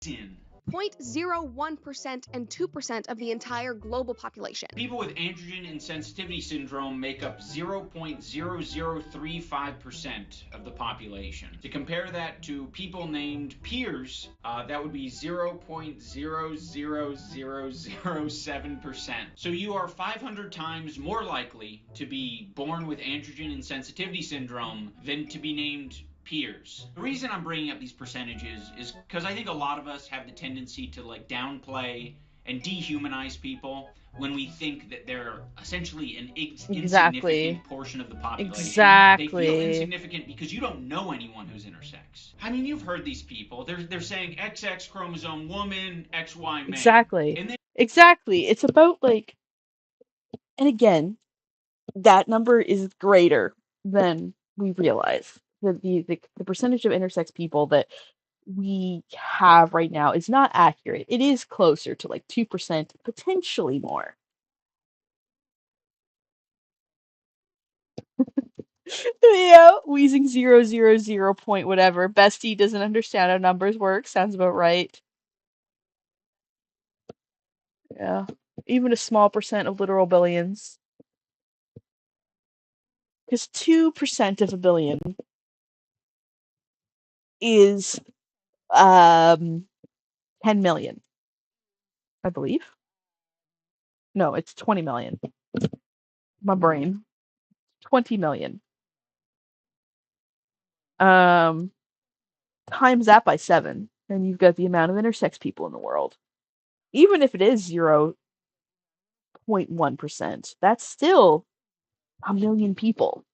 In 0.01% and 2% of the entire global population. People with androgen insensitivity syndrome make up 0.0035% of the population. To compare that to people named Piers, that would be 0.00007%. So you are 500 times more likely to be born with androgen insensitivity syndrome than to be named Piers. The reason I'm bringing up these percentages is because I think a lot of us have the tendency to like downplay and dehumanize people when we think that they're essentially an insignificant portion of the population. Exactly. They feel insignificant because you don't know anyone who's intersex. I mean, you've heard these people. They're saying XX chromosome woman, XY man. Exactly. And then Exactly. It's about, like, and again, that number is greater than we realize. The percentage of intersex people that we have right now is not accurate. It is closer to like 2%, potentially more. Yeah, wheezing 0.000 point whatever. Bestie doesn't understand how numbers work. Sounds about right. Yeah, even a small percent of literal billions. Because 2% of a billion is 10 million, I believe. No, it's 20 million. My brain. 20 million. Times that by 7, and you've got the amount of intersex people in the world. Even if it is 0.1%, that's still a million people.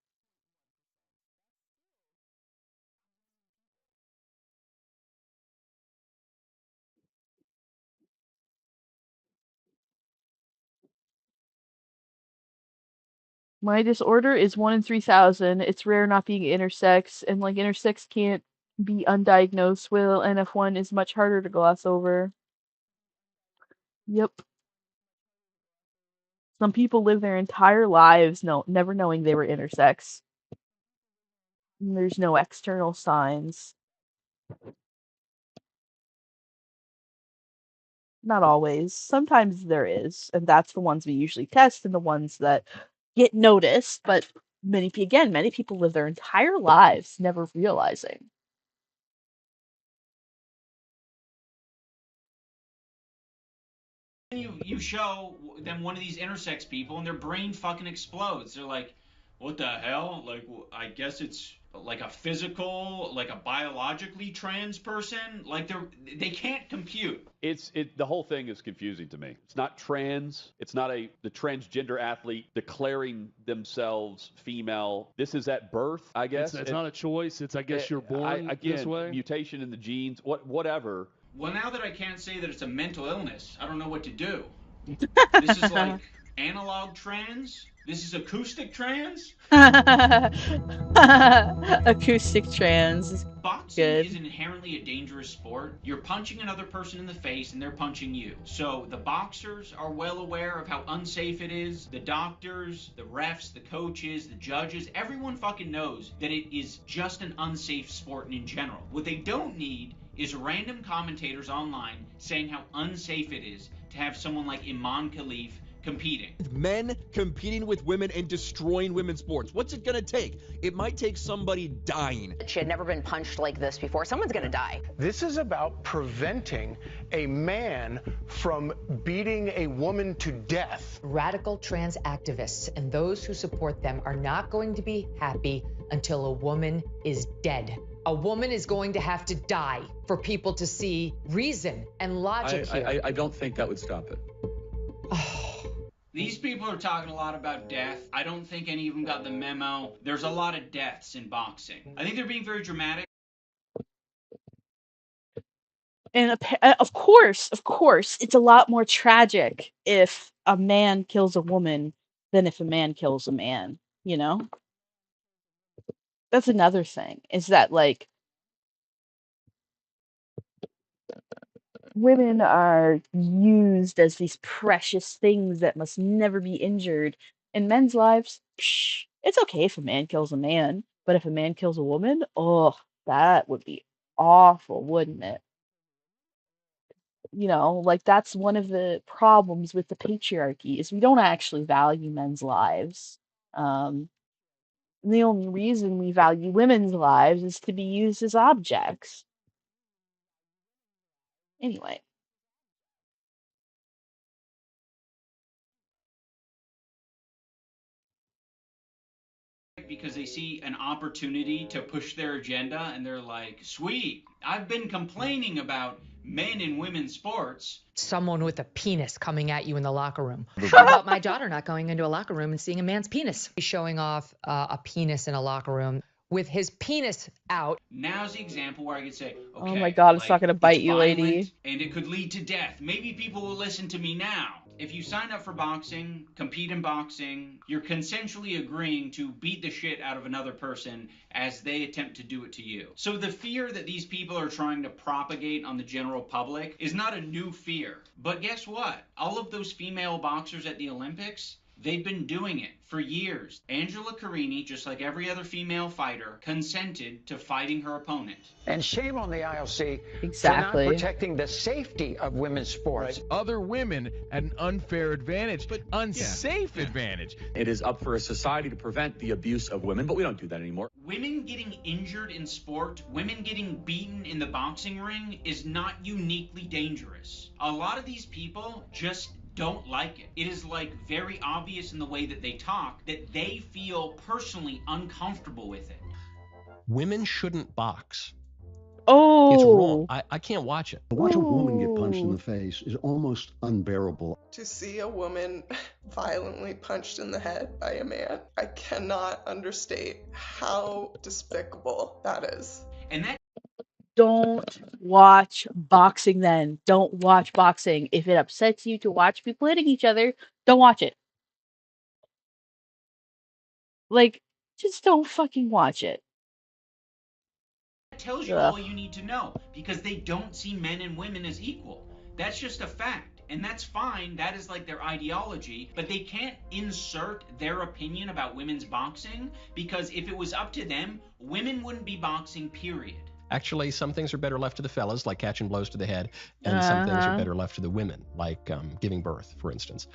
My disorder is 1 in 3,000. It's rare not being intersex, and like intersex can't be undiagnosed, while NF1 is much harder to gloss over. Yep. Some people live their entire lives never knowing they were intersex. And there's no external signs. Not always. Sometimes there is, and that's the ones we usually test and the ones that get noticed. But many people live their entire lives never realizing. You show them one of these intersex people and their brain fucking explodes. They're like, what the hell? Like, I guess it's like a physical, like a biologically trans person. Like they can't compute. The whole thing is confusing to me. It's not trans. It's not the transgender athlete declaring themselves female. This is at birth, I guess. It's not a choice. It's, I guess, you're born this way. Mutation in the genes, whatever. Well, now that I can't say that it's a mental illness, I don't know what to do. This is like analog trans. This is acoustic trans. Acoustic trans. Boxing Good. is inherently a dangerous sport. You're punching another person in the face and they're punching you. So the boxers are well aware of how unsafe it is. The doctors, the refs, the coaches, the judges, everyone fucking knows that it is just an unsafe sport in general. What they don't need is random commentators online saying how unsafe it is to have someone like Imam Khalif competing. Men competing with women and destroying women's sports. What's it gonna take? It might take somebody dying. She had never been punched like this before. Someone's gonna die. This is about preventing a man from beating a woman to death. Radical trans activists and those who support them are not going to be happy until a woman is dead. A woman is going to have to die for people to see reason and logic here. I don't think that would stop it. These people are talking a lot about death. I don't think any of them got the memo. There's a lot of deaths in boxing. I think they're being very dramatic. And of course, it's a lot more tragic if a man kills a woman than if a man kills a man, you know? That's another thing, is that, like, women are used as these precious things that must never be injured. In men's lives, it's okay if a man kills a man, but if a man kills a woman, oh, that would be awful, wouldn't it? You know, like, that's one of the problems with the patriarchy, is we don't actually value men's lives. The only reason we value women's lives is to be used as objects. Anyway. Because they see an opportunity to push their agenda and they're like, sweet, I've been complaining about men and women's sports. Someone with a penis coming at you in the locker room. How about my daughter not going into a locker room and seeing a man's penis? He's showing off a penis in a locker room with his penis out. Now's the example where I could say, okay, oh my god, it's like, not gonna bite it's you, violent, lady. And it could lead to death. Maybe people will listen to me now. If you sign up for boxing, compete in boxing, you're consensually agreeing to beat the shit out of another person as they attempt to do it to you. So the fear that these people are trying to propagate on the general public is not a new fear. But guess what? All of those female boxers at the Olympics, they've been doing it for years. Angela Carini, just like every other female fighter, consented to fighting her opponent. And shame on the IOC Exactly. for not protecting the safety of women's sports. Other women at an unfair advantage, but unsafe advantage. It is up for a society to prevent the abuse of women, but we don't do that anymore. Women getting injured in sport, women getting beaten in the boxing ring is not uniquely dangerous. A lot of these people just don't like it. It is like very obvious in the way that they talk that they feel personally uncomfortable with it. Women shouldn't box. Oh. It's wrong. I can't watch it. To watch a woman get punched in the face is almost unbearable. To see a woman violently punched in the head by a man, I cannot understate how despicable that is. And that Don't watch boxing then. Don't watch boxing. If it upsets you to watch people hitting each other, don't watch it. Like, just don't fucking watch it. tells you all you need to know, because they don't see men and women as equal. That's just a fact, and that's fine. That is like their ideology, but they can't insert their opinion about women's boxing, because if it was up to them, women wouldn't be boxing, period. Actually, some things are better left to the fellas, like catching blows to the head, and some things are better left to the women, like giving birth, for instance.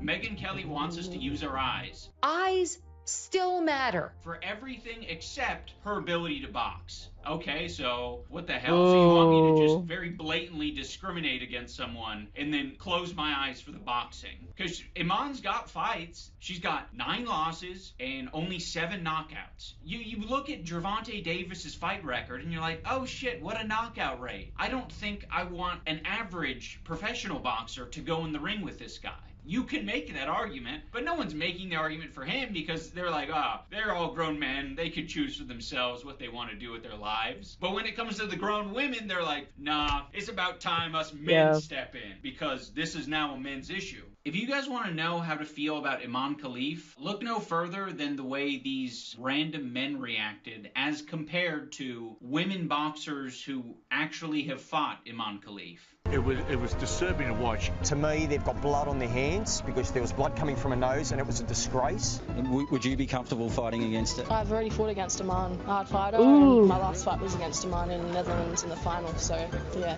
Megyn Kelly wants us to use our eyes. Eyes still matter. For everything except her ability to box. Okay, so what the hell? So you want me to just very blatantly discriminate against someone and then close my eyes for the boxing? Because Iman's got fights. She's got 9 losses and only 7 knockouts. You look at Gervonta Davis's fight record and you're like, oh shit, what a knockout rate. I don't think I want an average professional boxer to go in the ring with this guy. You can make that argument, but no one's making the argument for him because they're like, they're all grown men. They could choose for themselves what they want to do with their lives. But when it comes to the grown women, they're like, nah, it's about time us men step in because this is now a men's issue. If you guys want to know how to feel about Iman Khalif, look no further than the way these random men reacted as compared to women boxers who actually have fought Iman Khalif. It was disturbing to watch. To me, they've got blood on their hands because there was blood coming from her nose and it was a disgrace. Would you be comfortable fighting against it? I've already fought against Iman, a hard fighter, and my last fight was against Iman in the Netherlands in the final, so yeah.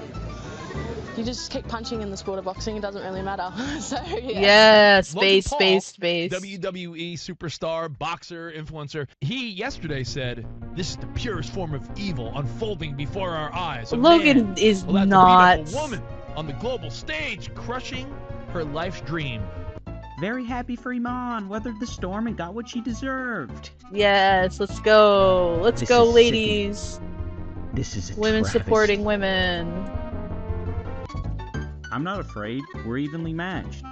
You just keep punching in the sport of boxing, it doesn't really matter. So yeah. Yeah, space. WWE superstar, boxer, influencer. He yesterday said, "This is the purest form of evil unfolding before our eyes." Logan is not a woman on the global stage, crushing her life's dream. Very happy for Iman, weathered the storm and got what she deserved. Yes, let's go. Let's go, ladies. This is a women travesty. supporting women. I'm not afraid. We're evenly matched.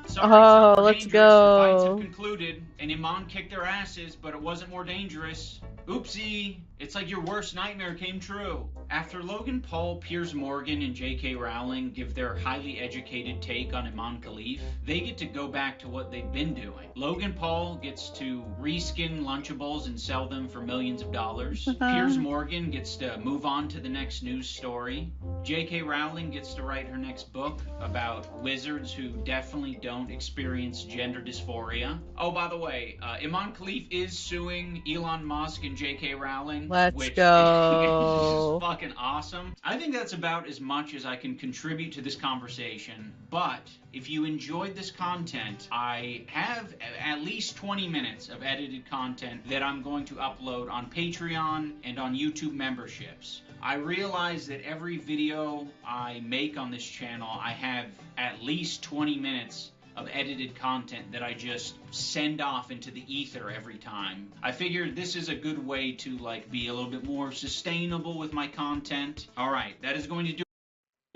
Sorry, let's The fights go. have concluded, and Iman kicked their asses, but it wasn't more dangerous. Oopsie, it's like your worst nightmare came true. After Logan Paul, Piers Morgan, and J.K. Rowling give their highly educated take on Iman Khalif, they get to go back to what they've been doing. Logan Paul gets to reskin Lunchables and sell them for millions of dollars. Piers Morgan gets to move on to the next news story. J.K. Rowling gets to write her next book about wizards who definitely don't experience gender dysphoria. Oh, by the way, Iman Khalif is suing Elon Musk and J.K. Rowling. Let's which go. is fucking awesome. I think that's about as much as I can contribute to this conversation, but if you enjoyed this content, I have at least 20 minutes of edited content that I'm going to upload on Patreon and on YouTube memberships. I realize that every video I make on this channel, I have at least 20 minutes of edited content that I just send off into the ether every time. I figured this is a good way to be a little bit more sustainable with my content. Alright, that is going to do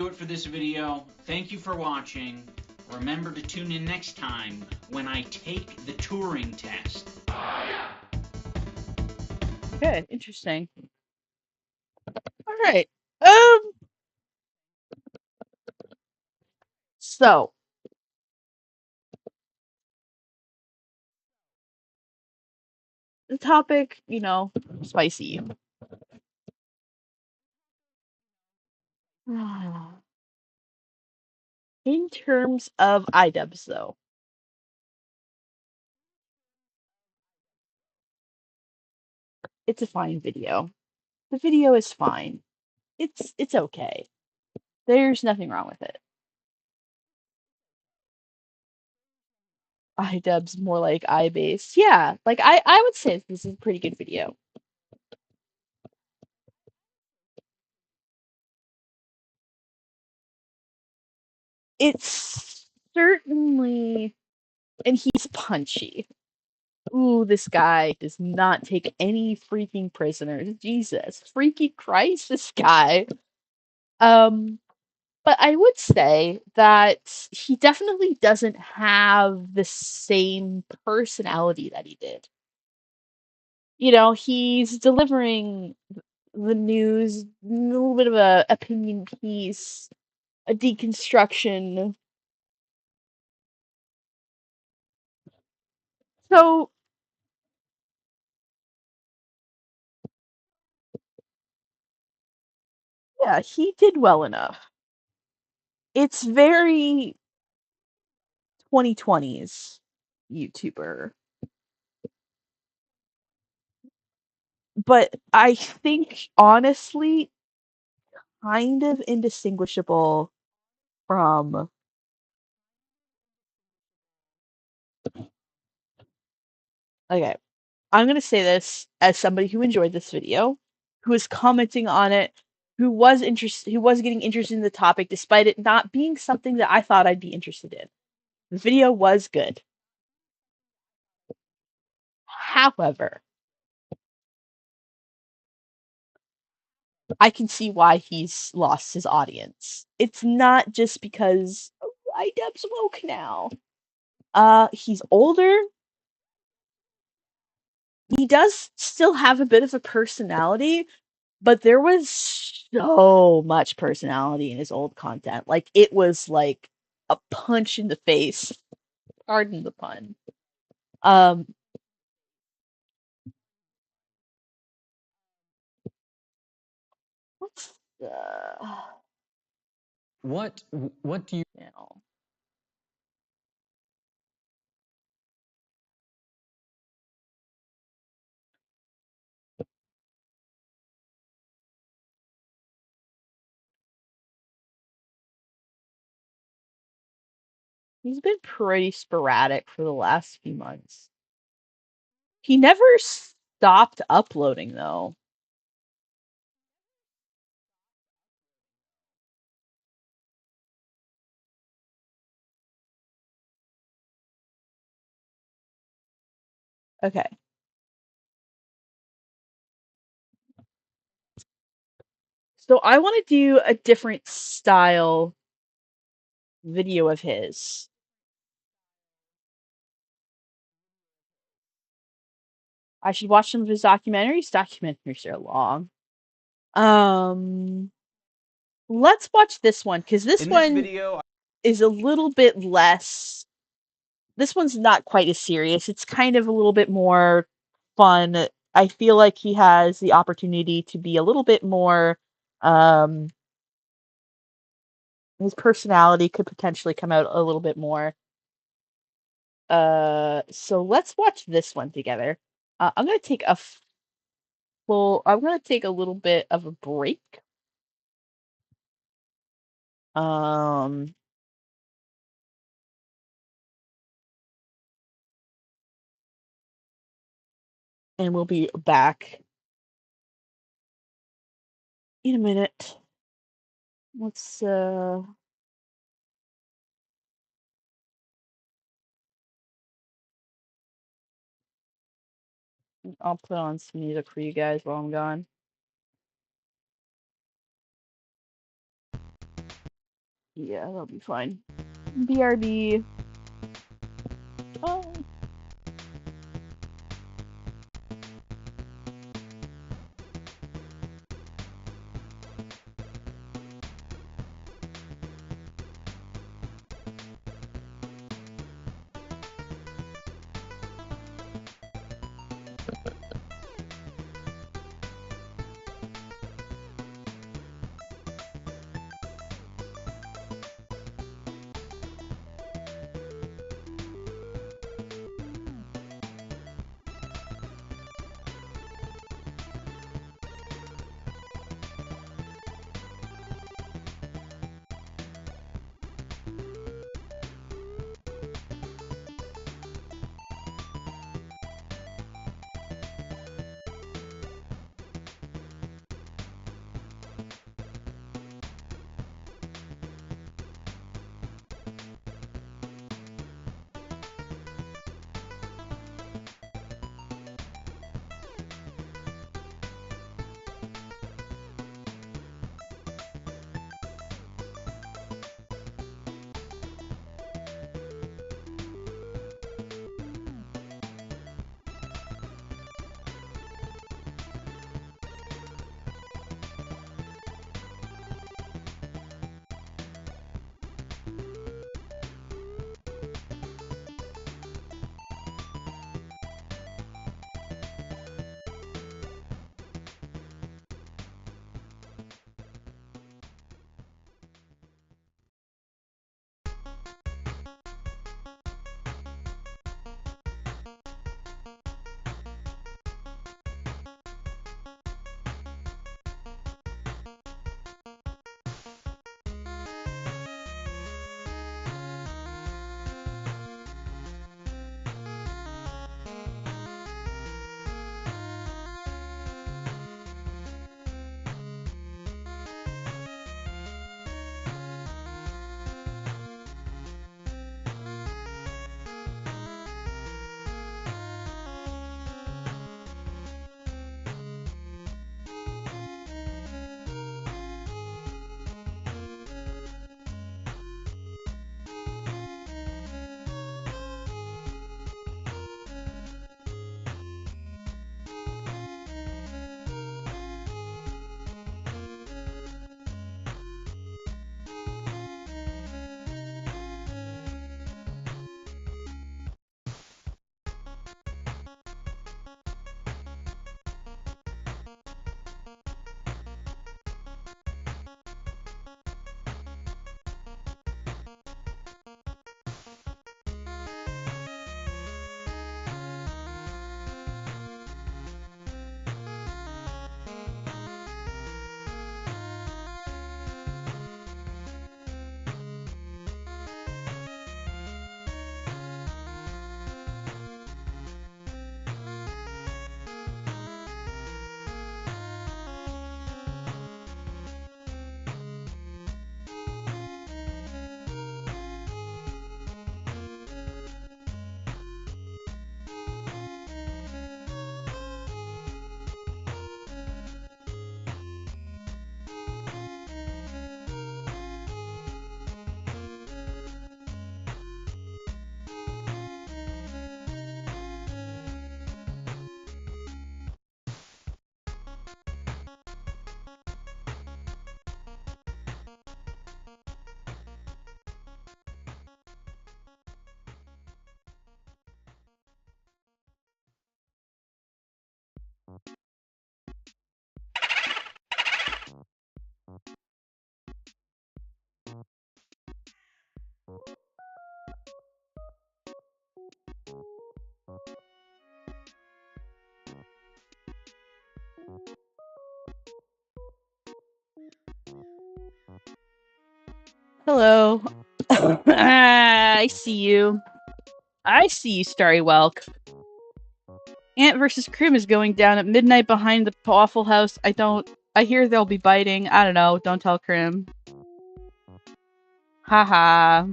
it for this video. Thank you for watching. Remember to tune in next time when I take the Turing test. Okay, interesting. Alright. So the topic, spicy. In terms of IDubbbz, though, it's a fine video. The video is fine. It's okay. There's nothing wrong with it. IDubbbz more like iBase. Yeah, I would say this is a pretty good video. It's certainly, and he's punchy. Ooh, this guy does not take any freaking prisoners. Jesus, freaking Christ, this guy. But I would say that he definitely doesn't have the same personality that he did. He's delivering the news, a little bit of a opinion piece, a deconstruction. So yeah, he did well enough. It's very 2020s YouTuber. but I think honestly, kind of indistinguishable from. Okay, I'm gonna say this as somebody who enjoyed this video, who was commenting on it, who was getting interested in the topic despite it not being something that I thought I'd be interested in. The video was good. However, I can see why he's lost his audience. It's not just because IDubbbz woke now. He's older. He does still have a bit of a personality, but there was so much personality in his old content. Like, it was like a punch in the face. Pardon the pun. What's What do you know? He's been pretty sporadic for the last few months. He never stopped uploading, though. Okay. So I want to do a different style video of his. I should watch some of his documentaries. Documentaries are long. Let's watch this one, because this video is a little bit less. This one's not quite as serious. It's kind of a little bit more fun. I feel like he has the opportunity to be a little bit more. His personality could potentially come out a little bit more. So let's watch this one together. I'm gonna take a little bit of a break. And we'll be back in a minute. Let's I'll put on some music for you guys while I'm gone. Yeah, that'll be fine. BRB. Oh. Hello. I see you. I see you, Starry Welk. Ant versus Krim is going down at midnight behind the Waffle House. I hear they'll be biting. I don't know. Don't tell Krim. Haha.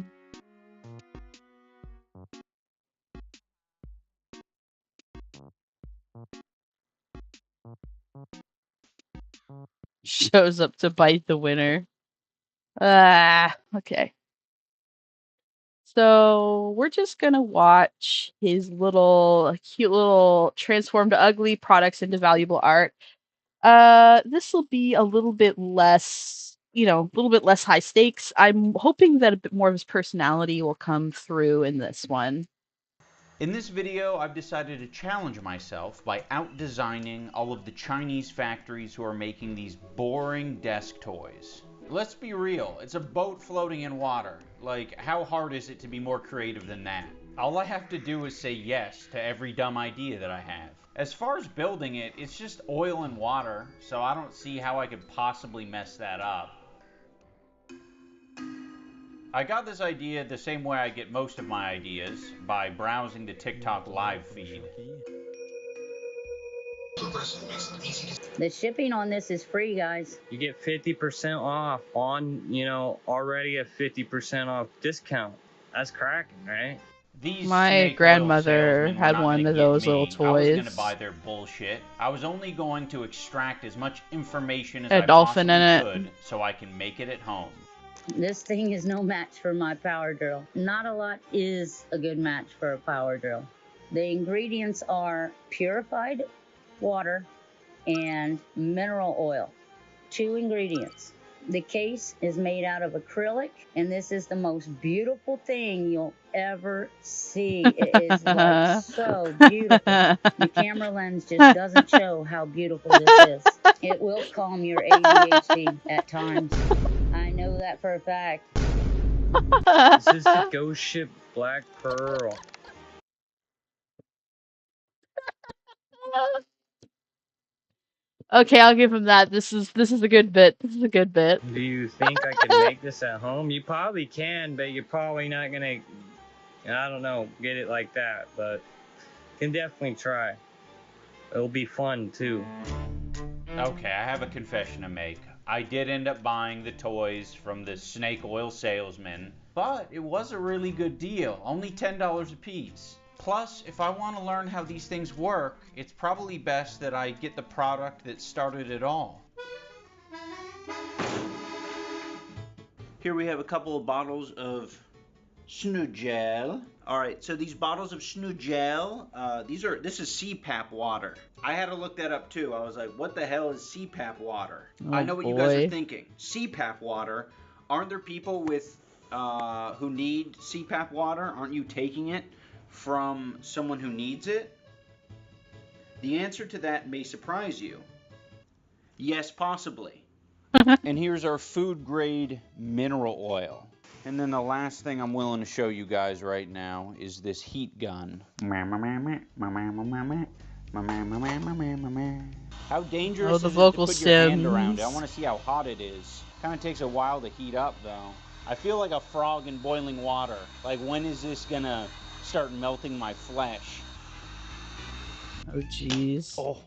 Shows up to bite the winner. Okay. So we're just gonna watch his cute little transformed ugly products into valuable art. This will be a little bit less, a little bit less high stakes. I'm hoping that a bit more of his personality will come through in this one. In this video, I've decided to challenge myself by out-designing all of the Chinese factories who are making these boring desk toys. Let's be real, it's a boat floating in water. Like, how hard is it to be more creative than that? All I have to do is say yes to every dumb idea that I have. As far as building it, it's just oil and water, so I don't see how I could possibly mess that up. I got this idea the same way I get most of my ideas, by browsing the TikTok live feed. The shipping on this is free, guys. You get 50% off on, already a 50% off discount. That's cracking, right? These My grandmother had one of those little toys. I was going to buy their bullshit. I was only going to extract as much information as A I dolphin possibly in it. could so I can make it at home. This thing is no match for my power drill. Not a lot is a good match for a power drill. The ingredients are purified water and mineral oil. 2 ingredients. The case is made out of acrylic, and this is the most beautiful thing you'll ever see. It is like so beautiful. The camera lens just doesn't show how beautiful this is. It will calm your ADHD at times. I know that for a fact. This is the Ghost Ship Black Pearl. Okay, I'll give him that. This is a good bit. This is a good bit. Do you think I can make this at home? You probably can, but you're probably not gonna, I don't know, get it like that, but can definitely try. It'll be fun too. Okay, I have a confession to make. I did end up buying the toys from the snake oil salesman, but it was a really good deal, only $10 a piece. Plus, if I want to learn how these things work, it's probably best that I get the product that started it all. Here we have a couple of bottles of Snoogel. Alright, so these bottles of Snoogel, this is CPAP water. I had to look that up too. I was like, what the hell is CPAP water? I know what you guys are thinking. CPAP water? Aren't there people with who need CPAP water? Aren't you taking it from someone who needs it? The answer to that may surprise you. Yes, possibly. And here's our food grade mineral oil. And then the last thing I'm willing to show you guys right now is this heat gun. How dangerous is it to put your hand around it? I want to see how hot it is. Kind of takes a while to heat up though. I feel like a frog in boiling water. Like, when is this gonna start melting my flesh? Oh jeez. Oh.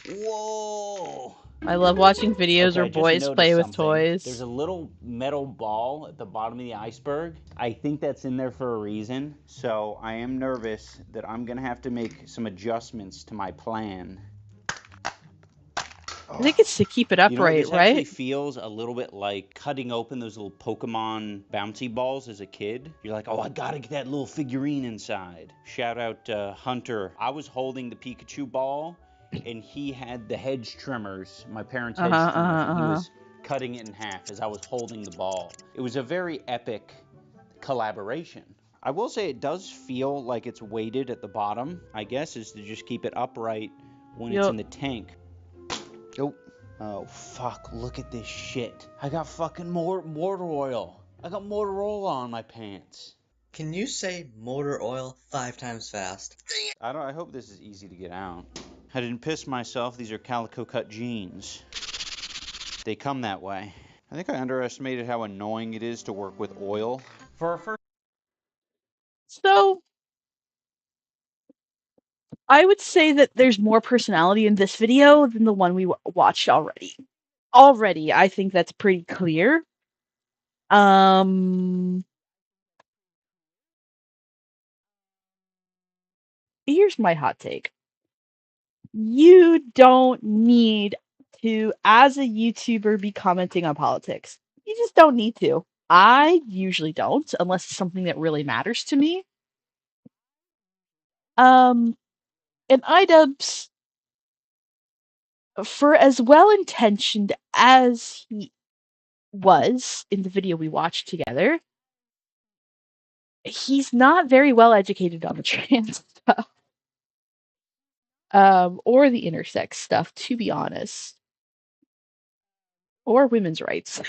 Whoa. I love watching videos where I just boys noticed play with something. toys. There's a little metal ball at the bottom of the iceberg. I think that's in there for a reason. So I am nervous that I'm gonna have to make some adjustments to my plan. I think it's to keep it upright, this right? actually feels a little bit like cutting open those little Pokemon bouncy balls as a kid. You're like, oh, I gotta get that little figurine inside. Shout out Hunter. I was holding the Pikachu ball, and he had the hedge trimmers, my parents' hedge trimmers, and he was cutting it in half as I was holding the ball. It was a very epic collaboration. I will say it does feel like it's weighted at the bottom. I guess is to just keep it upright when it's in the tank. Oh, fuck, look at this shit. I got fucking motor oil. I got motor oil on my pants. Can you say motor oil 5 times fast? I hope this is easy to get out. I didn't piss myself. These are calico cut jeans. They come that way. I think I underestimated how annoying it is to work with oil. For our first... So, I would say that there's more personality in this video than the one we watched already. I think that's pretty clear. Here's my hot take. You don't need to, as a YouTuber, be commenting on politics. You just don't need to. I usually don't, unless it's something that really matters to me. And IDubbbz, for as well-intentioned as he was in the video we watched together, he's not very well educated on the trans stuff. Or the intersex stuff, to be honest. Or women's rights.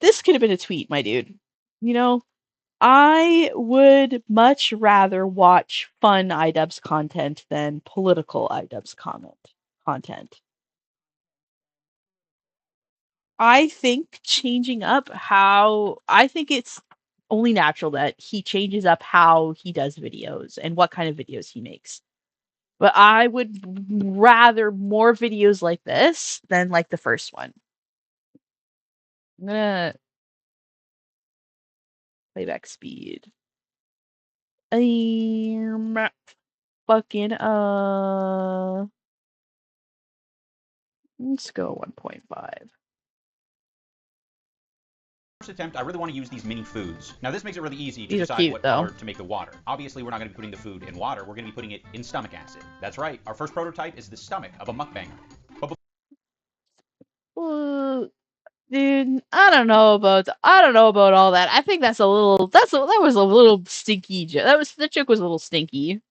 This could have been a tweet, my dude. You know, I would much rather watch fun IDubbbz content than political IDubbbz content. I think I think it's only natural that he changes up how he does videos and what kind of videos he makes. But I would rather more videos like this than like the first one. I'm gonna playback speed. Fucking let's go 1.5. First attempt, I really want to use these mini foods. Now this makes it really easy to These are decide cute, what though. color to make the water. Obviously, we're not going to be putting the food in water. We're going to be putting it in stomach acid. That's right. Our first prototype is the stomach of a mukbanger. But Dude, I don't know about all that. I think that was a little stinky. That joke was a little stinky.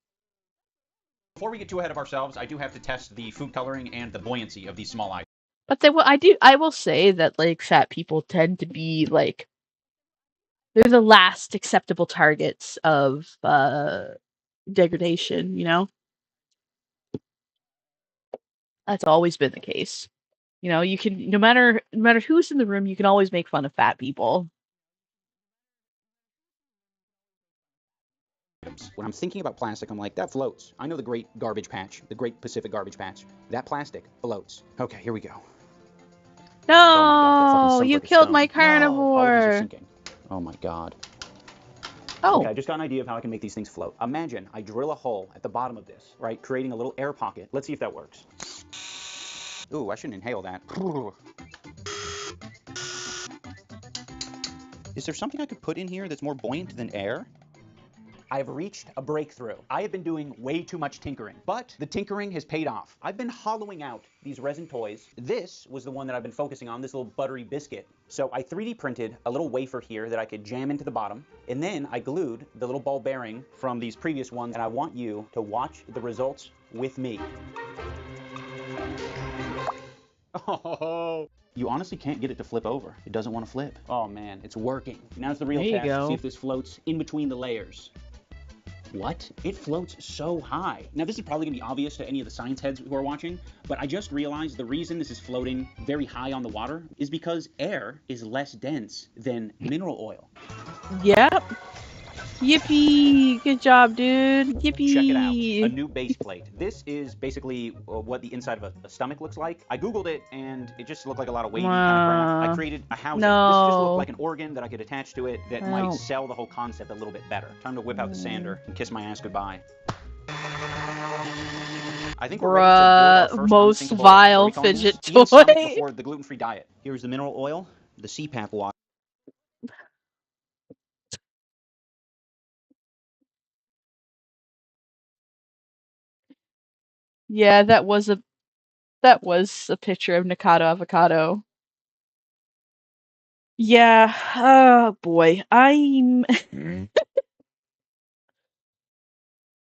before we get too ahead of ourselves, I do have to test the food coloring and the buoyancy of these small items. But I will say that like fat people tend to be like they're the last acceptable targets of degradation, you know? That's always been the case. You know, you can no matter who's in the room, you can always make fun of fat people. When I'm thinking about plastic, I'm like, that floats. I know the Great Garbage Patch, the Great Pacific Garbage Patch. That plastic floats. Okay, here we go. No, oh you killed my carnivore. No, oh my god. Oh. Okay, I just got an idea of how I can make these things float. Imagine I drill a hole at the bottom of this, right, creating a little air pocket. Let's see if that works. Ooh, I shouldn't inhale that. Is there something I could put in here that's more buoyant than air? I have reached a breakthrough. I have been doing way too much tinkering, but the tinkering has paid off. I've been hollowing out these resin toys. This was the one that I've been focusing on, this little buttery biscuit. So I 3D printed a little wafer here that I could jam into the bottom, and then I glued the little ball bearing from these previous ones, and I want you to watch the results with me. Oh. You honestly can't get it to flip over. It doesn't want to flip. Oh man, it's working. Now it's the real test to see if this floats in between the layers. What? It floats so high. Now this is probably going to be obvious to any of the science heads who are watching, but I just realized the reason this is floating very high on the water is because air is less dense than mineral oil. Yep. Yippee! Good job, dude. Yippee! Check it out. A new base plate. This is basically what the inside of a stomach looks like. I googled it and it just looked like a lot of wavy kind of crap. I created a housing. No. This just looked like an organ that I could attach to it that might sell the whole concept a little bit better. Time to whip out the sander and kiss my ass goodbye. I think we're ready to build our first most vile fidget toy. Before the gluten-free diet. Here's the mineral oil, the CPAP water. Yeah, that was a picture of Nikado Avocado. Yeah, oh boy.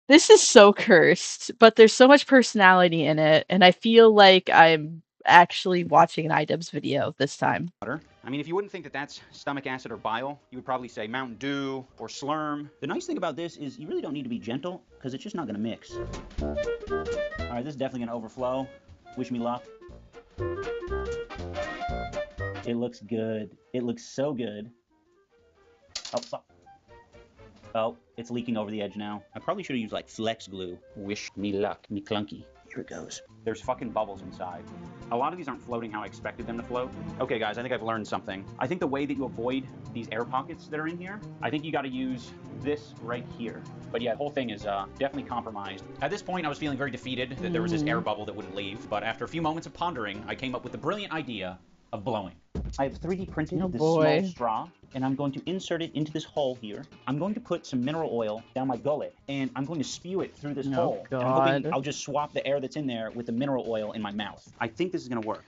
This is so cursed, but there's so much personality in it, and I feel like I'm actually watching an IDubbbz video this time. I mean, if you wouldn't think that that's stomach acid or bile, you would probably say Mountain Dew or Slurm. The nice thing about this is you really don't need to be gentle, because it's just not going to mix. All right, this is definitely going to overflow. Wish me luck. It looks good. It looks so good. Oh, fuck. Oh, it's leaking over the edge now. I probably should have used like flex glue. Wish me luck, me clunky. Here it goes. There's fucking bubbles inside. A lot of these aren't floating how I expected them to float. Okay, guys, I think I've learned something. I think the way that you avoid these air pockets that are in here, I think you got to use this right here. But yeah, the whole thing is definitely compromised. At this point, I was feeling very defeated that there was this air bubble that wouldn't leave. But after a few moments of pondering, I came up with the brilliant idea of blowing. I have 3D printed this small straw, and I'm going to insert it into this hole here. I'm going to put some mineral oil down my gullet, and I'm going to spew it through this hole. And I'm hoping I'll just swap the air that's in there with the mineral oil in my mouth. I think this is going to work.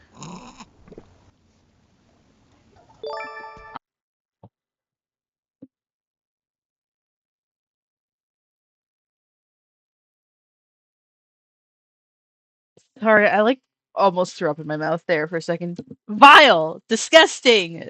Sorry, I like almost threw up in my mouth there for a second. Vile! Disgusting!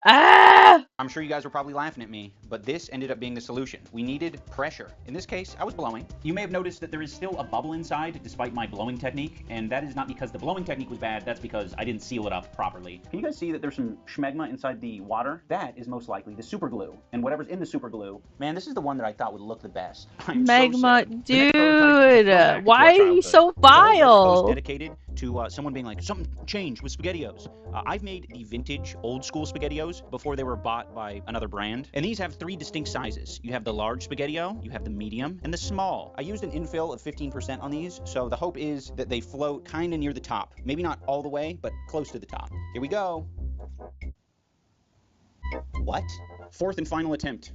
Ah! I'm sure you guys were probably laughing at me, but this ended up being the solution. We needed pressure. In this case, I was blowing. You may have noticed that there is still a bubble inside despite my blowing technique, and that is not because the blowing technique was bad, that's because I didn't seal it up properly. Can you guys see that there's some schmegma inside the water? That is most likely the super glue, and whatever's in the super glue, man, this is the one that I thought would look the best. Magma, dude! Why are you so vile? Dedicated to someone being like, something changed with SpaghettiOs. I've made the vintage old school SpaghettiOs before they were bought by another brand, and these have 3 distinct sizes. You have the large SpaghettiO, you have the medium, and the small. I used an infill of 15% on these, so the hope is that they float kind of near the top. Maybe not all the way, but close to the top. Here we go. What? 4th and final attempt.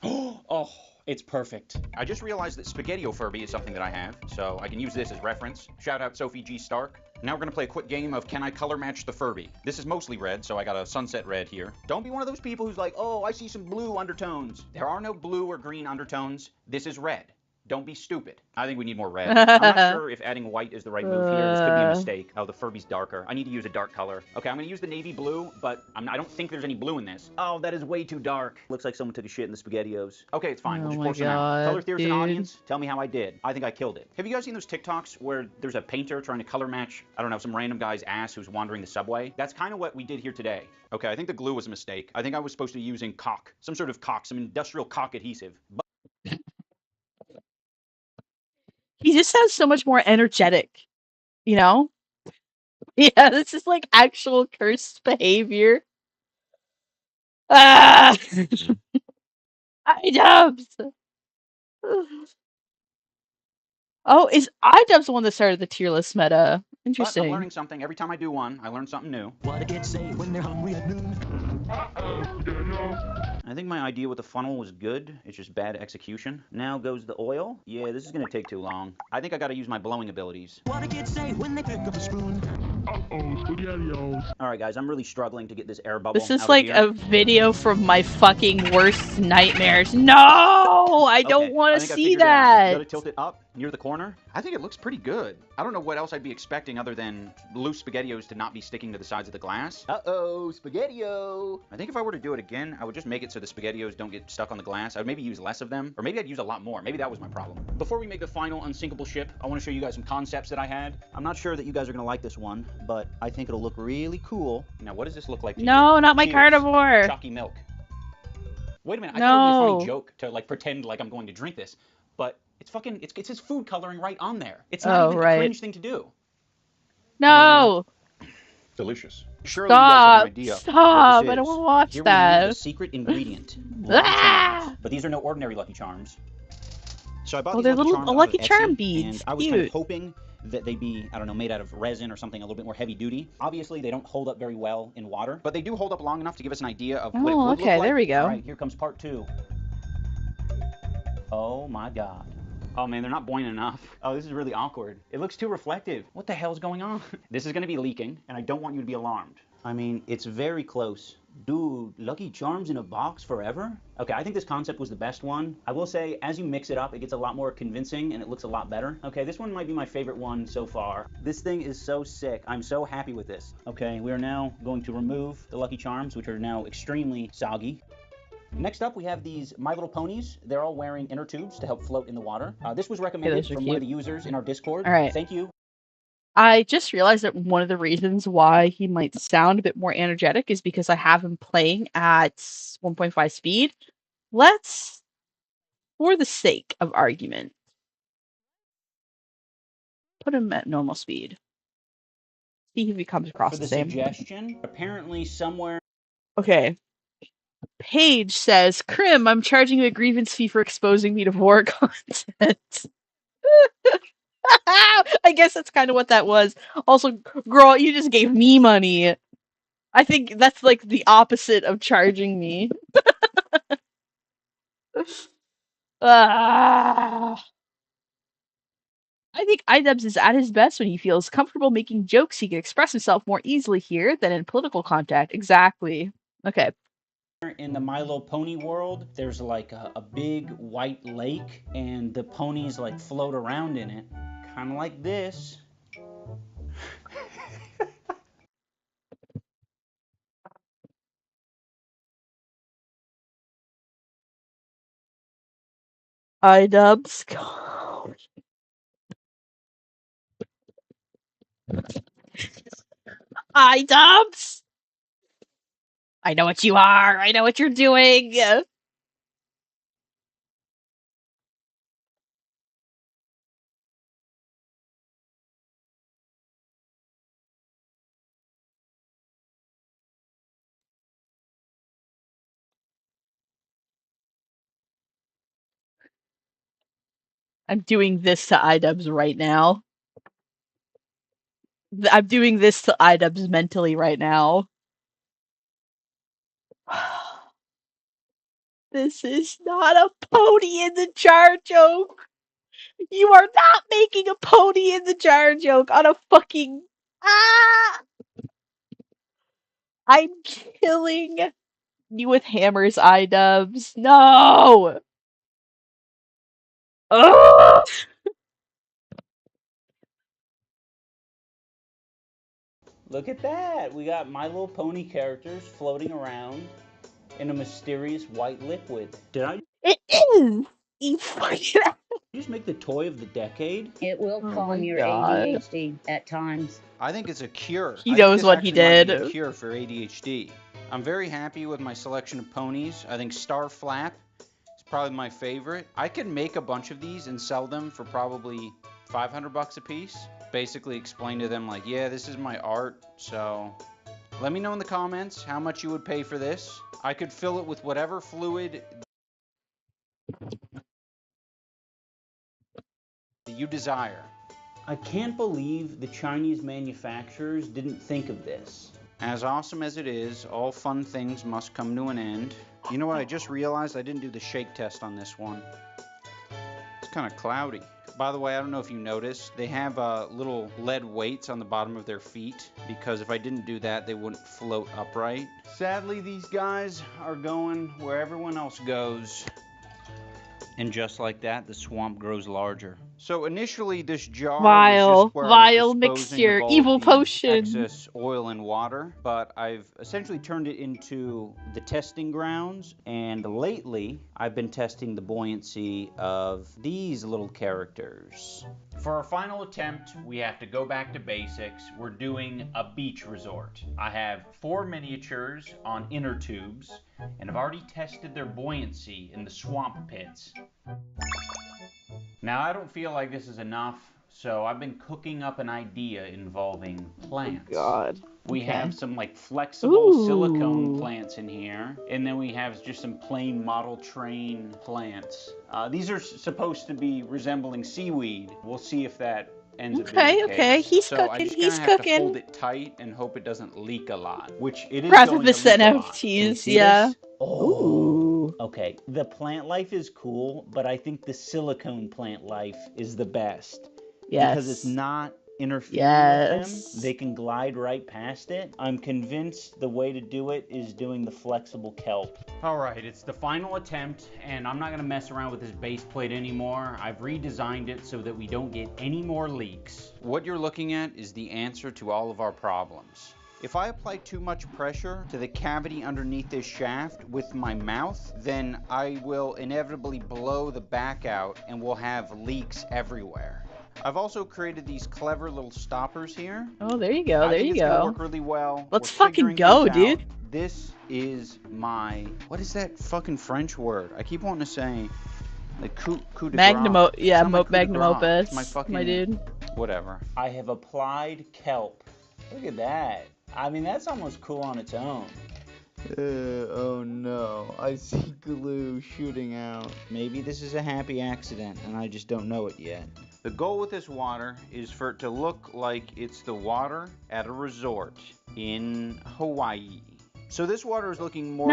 Oh, it's perfect. I just realized that SpaghettiO Furby is something that I have, so I can use this as reference. Shout out Sophie G. Stark. Now we're gonna play a quick game of can I color match the Furby. This is mostly red, so I got a sunset red here. Don't be one of those people who's like, oh, I see some blue undertones. There are no blue or green undertones. This is red. Don't be stupid. I think we need more red. I'm not sure if adding white is the right move here. This could be a mistake. Oh, the Furby's darker. I need to use a dark color. Okay, I'm gonna use the navy blue, but I don't think there's any blue in this. Oh, that is way too dark. Looks like someone took a shit in the SpaghettiOs. Okay, it's fine. We'll just pour some out. Color theorists and audience, tell me how I did. I think I killed it. Have you guys seen those TikToks where there's a painter trying to color match, I don't know, some random guy's ass who's wandering the subway? That's kind of what we did here today. Okay, I think the glue was a mistake. I think I was supposed to be using caulk, some sort of caulk, some industrial caulk adhesive. But He just sounds so much more energetic, you know? Yeah, this is like actual cursed behavior. Ah! IDubbbz! Oh, is IDubbbz the one that started the tier list meta? I'm Interesting. learning something. Every time I do one, I learn something new. What a kid say when they're hungry at noon. I think my idea with the funnel was good. It's just bad execution. Now goes the oil. Yeah, this is gonna take too long. I think I gotta use my blowing abilities. What a kid say when they pick up a spoon. Alright guys, I'm really struggling to get this air bubble This is out like of here. a video from my fucking worst nightmares. No! I don't want to see that! You gotta tilt it up near the corner. I think it looks pretty good. I don't know what else I'd be expecting other than loose SpaghettiOs to not be sticking to the sides of the glass. Uh-oh, SpaghettiO! I think if I were to do it again, I would just make it so the SpaghettiOs don't get stuck on the glass. I would maybe use less of them, or maybe I'd use a lot more. Maybe that was my problem. Before we make the final unsinkable ship, I want to show you guys some concepts that I had. I'm not sure that you guys are gonna like this one, but I think it'll look really cool. Now, what does this look like to you? No, not my Cheers. carnivore! Chalky milk. Wait a minute, I thought it would be a funny joke to like pretend like I'm going to drink this, but it's fucking, it's his food coloring right on there. It's not even a cringe thing to do. No! Delicious. Surely Stop! You guys have an idea Stop! what I don't this is. want to watch Here that. we use a secret ingredient. Lucky Charms. But these are no ordinary Lucky Charms. So I bought these they're Lucky little Charms Lucky out of Charm Etsy, beads. and I was kind of hoping that they'd be, I don't know, made out of resin or something a little bit more heavy duty. Obviously, they don't hold up very well in water, but they do hold up long enough to give us an idea of what it would look like. There we go. All right, here comes part 2. Oh my god. Oh man, they're not buoyant enough. Oh, this is really awkward. It looks too reflective. What the hell's going on? This is gonna be leaking, and I don't want you to be alarmed. I mean, it's very close. Dude, Lucky Charms in a box forever? Okay, I think this concept was the best one. I will say, as you mix it up, it gets a lot more convincing and it looks a lot better. Okay, this one might be my favorite one so far. This thing is so sick. I'm so happy with this. Okay, we are now going to remove the Lucky Charms, which are now extremely soggy. Next up, we have these My Little Ponies. They're all wearing inner tubes to help float in the water. This was recommended from one of the users in our Discord. All right. Thank you. I just realized that one of the reasons why he might sound a bit more energetic is because I have him playing at 1.5 speed. Let's, for the sake of argument, put him at normal speed. See if he comes across For the the same. suggestion, apparently somewhere. Okay. Paige says, Crim, I'm charging you a grievance fee for exposing me to war content. I guess that's kind of what that was. Also, girl, you just gave me money. I think that's like the opposite of charging me. I think IDubbbz is at his best when he feels comfortable making jokes. He can express himself more easily here than in political contact. Exactly. Okay. In the My Little Pony world, there's like a big white lake, and the ponies like float around in it, kind of like this. IDubbbz. IDubbbz. I know what you are. I know what you're doing. I'm doing this to IDubbbz right now. I'm doing this to IDubbbz mentally right now. This is not a pony in the jar joke. You are not making a pony in the jar joke on a fucking... Ah! I'm killing you with hammers, IDubbbz. No! Ugh! Look at that! We got My Little Pony characters floating around in a mysterious white liquid. Did I It is! You fucking... just make the toy of the decade? It will Oh calm my your God. ADHD at times. I think it's a cure. He I think knows this what he actually might be did. a cure for ADHD. I'm very happy with my selection of ponies. I think Star Flap is probably my favorite. I could make a bunch of these and sell them for probably $500 a piece. Basically explain to them like, yeah, this is my art, so let me know in the comments how much you would pay for this. I could fill it with whatever fluid that you desire. I can't believe the Chinese manufacturers didn't think of this. As awesome as it is, all fun things must come to an end. You know what, I just realized I didn't do the shake test on this one. It's kind of cloudy. By the way, I don't know if you noticed, they have little lead weights on the bottom of their feet, because if I didn't do that, they wouldn't float upright. Sadly, these guys are going where everyone else goes. And just like that, the swamp grows larger. So initially, this jar Vile, was just where vile I was disposing mixture, of all evil the potion. excess oil and water, but I've essentially turned it into the testing grounds, and lately, I've been testing the buoyancy of these little characters. For our final attempt, we have to go back to basics. We're doing a beach resort. I have 4 miniatures on inner tubes, and I've already tested their buoyancy in the swamp pits. Now, I don't feel like this is enough, so I've been cooking up an idea involving plants. Oh God. We Okay. have some like flexible Ooh. silicone plants in here, and then we have just some plain model train plants. These are supposed to be resembling seaweed. We'll see if that ends up being the Okay, case. he's So I cooking, just he's kinda have to cooking. hold it tight and hope it doesn't leak a lot, which it is Rather going than to leak a lot. Can you NFTs, see yeah. this? Oh, okay. The plant life is cool, but I think the silicone plant life is the best. Because it's Yes. not interfering with Yes. them. They can glide right past it. I'm convinced the way to do it is doing the flexible kelp. Alright, it's the final attempt, and I'm not going to mess around with this base plate anymore. I've redesigned it so that we don't get any more leaks. What you're looking at is the answer to all of our problems. If I apply too much pressure to the cavity underneath this shaft with my mouth, then I will inevitably blow the back out and we'll have leaks everywhere. I've also created these clever little stoppers here. Oh, there you go. I There think you it's gonna go. work really well. Let's We're fucking figuring go, things dude. out. This is my, what is that fucking French word? I keep wanting to say, like, coup de Magnum, grace. yeah, It's not my coup de magnum grace. opus, It's my fucking, my dude. whatever. I have applied kelp. Look at that. I mean, that's almost cool on its own. Oh no, I see glue shooting out. Maybe this is a happy accident and I just don't know it yet. The goal with this water is for it to look like it's the water at a resort in Hawaii. So this water is looking more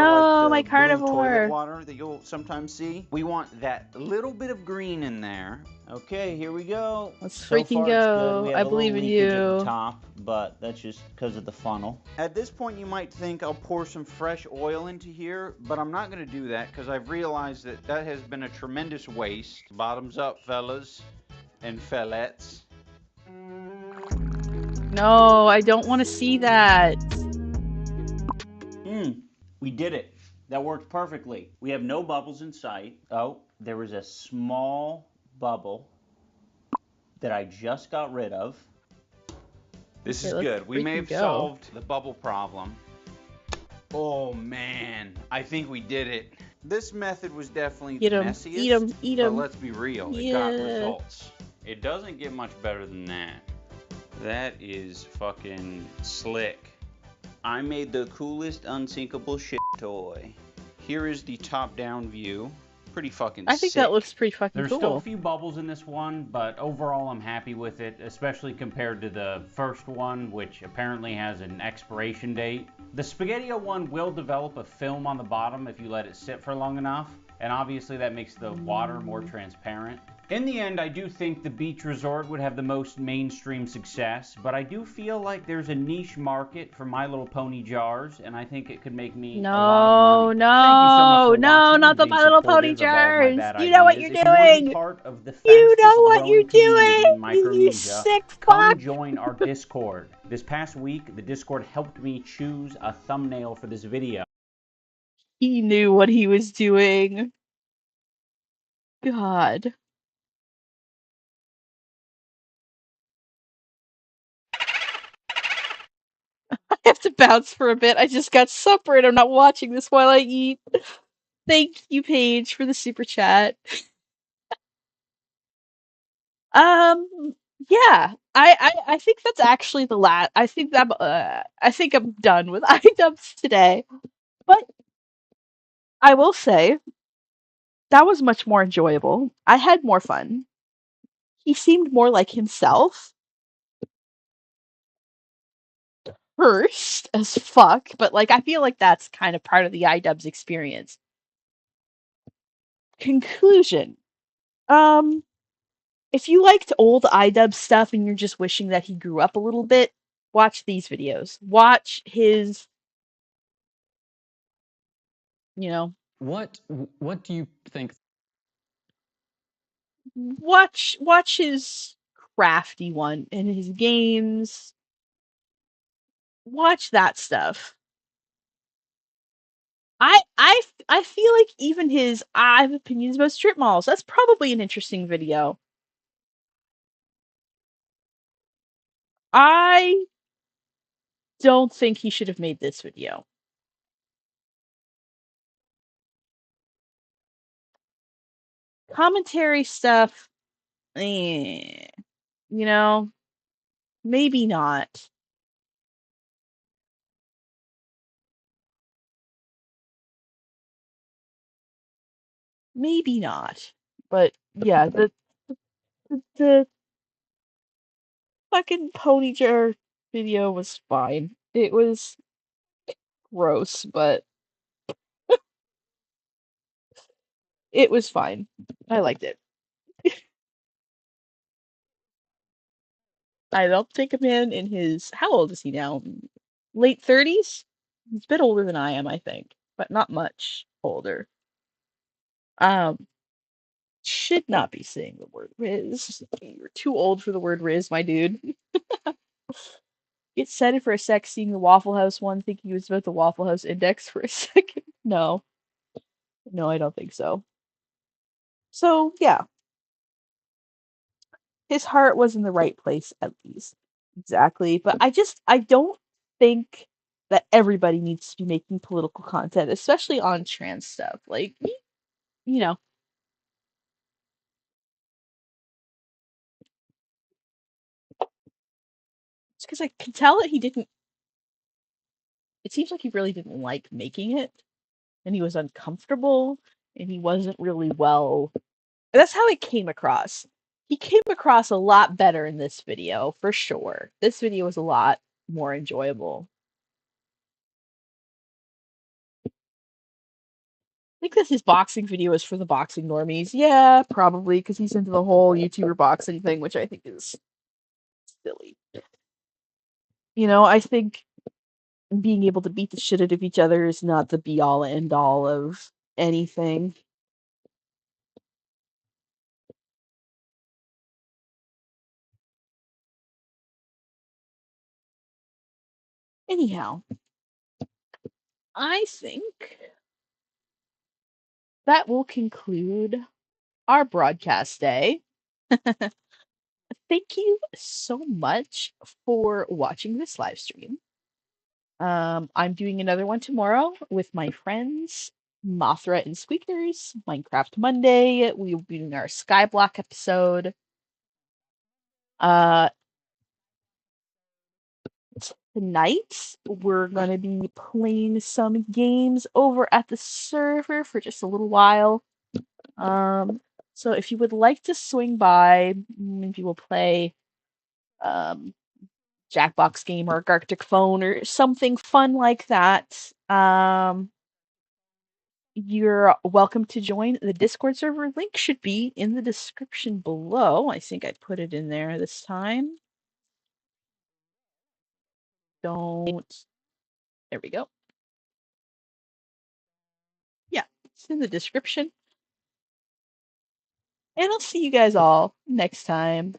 like the blue toilet water that you'll sometimes see. We want that little bit of green in there. Okay, here we go. Let's So freaking far it's good. go. We have I a little believe in leakage at the you. top, but that's just because of the funnel. At this point you might think I'll pour some fresh oil into here, but I'm not going to do that because I've realized that that has been a tremendous waste. Bottoms up, fellas and fellettes. No, I don't want to see that. We did it. That worked perfectly. We have no bubbles in sight. Oh, there was a small bubble that I just got rid of. This Okay, is let's good. We may have freaking go. solved the bubble problem. Oh man, I think we did it. This method was definitely Eat the 'em, messiest, eat 'em, eat 'em. but let's be real, it Yeah. got results. It doesn't get much better than that. That is fucking slick. I made the coolest unsinkable shit toy. Here is the top-down view. Pretty fucking I think sick. that looks pretty fucking There's cool. still a few bubbles in this one, but overall I'm happy with it, especially compared to the first one, which apparently has an expiration date. The Spaghetti-O one will develop a film on the bottom if you let it sit for long enough, and obviously that makes the water more transparent. In the end, I do think the beach resort would have the most mainstream success, but I do feel like there's a niche market for My Little Pony jars, and I think it could make me a lot of money. Thank you so much for No, watching not and the being My Little Pony supportive of all of my jars. bad You know what ideas. you're If you want to be doing. part of the You know fastest what you're growing community doing. in You Micronesia, sick come fuck. join our Discord. This past week, the Discord helped me choose a thumbnail for this video. He knew what he was doing. God. I have to bounce for a bit. I just got supper and I'm not watching this while I eat. Thank you, Paige, for the super chat. Yeah. I think that's actually the last. I think I'm done with IDubbbz today. But I will say that was much more enjoyable. I had more fun. He seemed more like himself. Cursed as fuck, but like I feel like that's kind of part of the IDubbbz experience. Conclusion. If you liked old IDubbbz stuff and you're just wishing that he grew up a little bit, watch these videos. Watch his, you know, What do you think? watch his crafty one and his games. Watch that stuff. I feel like even his I have opinions about strip malls. That's probably an interesting video. I don't think he should have made this video. Commentary stuff, you know, maybe not. Maybe not. But yeah, the fucking pony jar video was fine. It was gross, but it was fine. I liked it. I don't think a man in his how old is he now? Late 30s? He's a bit older than I am, I think, but not much older. Should not be saying the word Riz. You're too old for the word Riz, my dude. Get excited for a sec seeing the Waffle House one, thinking it was about the Waffle House Index for a second. No. No, I don't think so. So, yeah. his heart was in the right place at least. Exactly. But I don't think that everybody needs to be making political content, especially on trans stuff. Like, you know, it's because I can tell that he didn't. It seems like he really didn't like making it, and he was uncomfortable, and he wasn't really well. That's how it came across. He came across a lot better in this video, for sure. This video was a lot more enjoyable. I think his boxing video is for the boxing normies. Yeah, probably, because he's into the whole YouTuber boxing thing, which I think is silly. You know, I think being able to beat the shit out of each other is not the be all end all of anything. Anyhow, I think that will conclude our broadcast day. Thank you so much for watching this live stream. I'm doing another one tomorrow with my friends Mothra and Squeakers. Minecraft Monday. We will be doing our Skyblock episode. Uh, Tonight we're gonna be playing some games over at the server for just a little while. So if you would like to swing by, maybe we'll play Jackbox game or Gartic Phone or something fun like that. You're welcome to join the Discord server. Link should be in the description below. I think I put it in there this time. Don't. There we go. Yeah, it's in the description. And I'll see you guys all next time.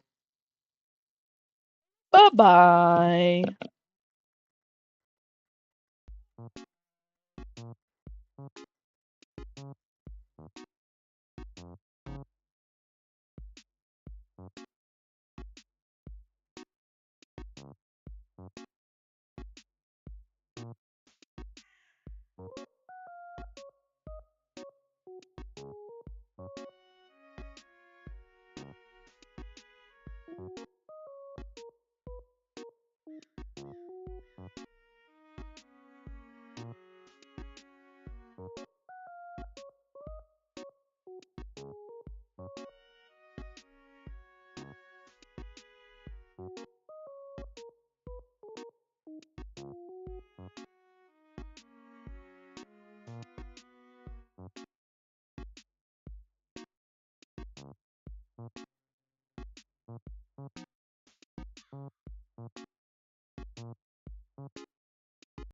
Bye-bye.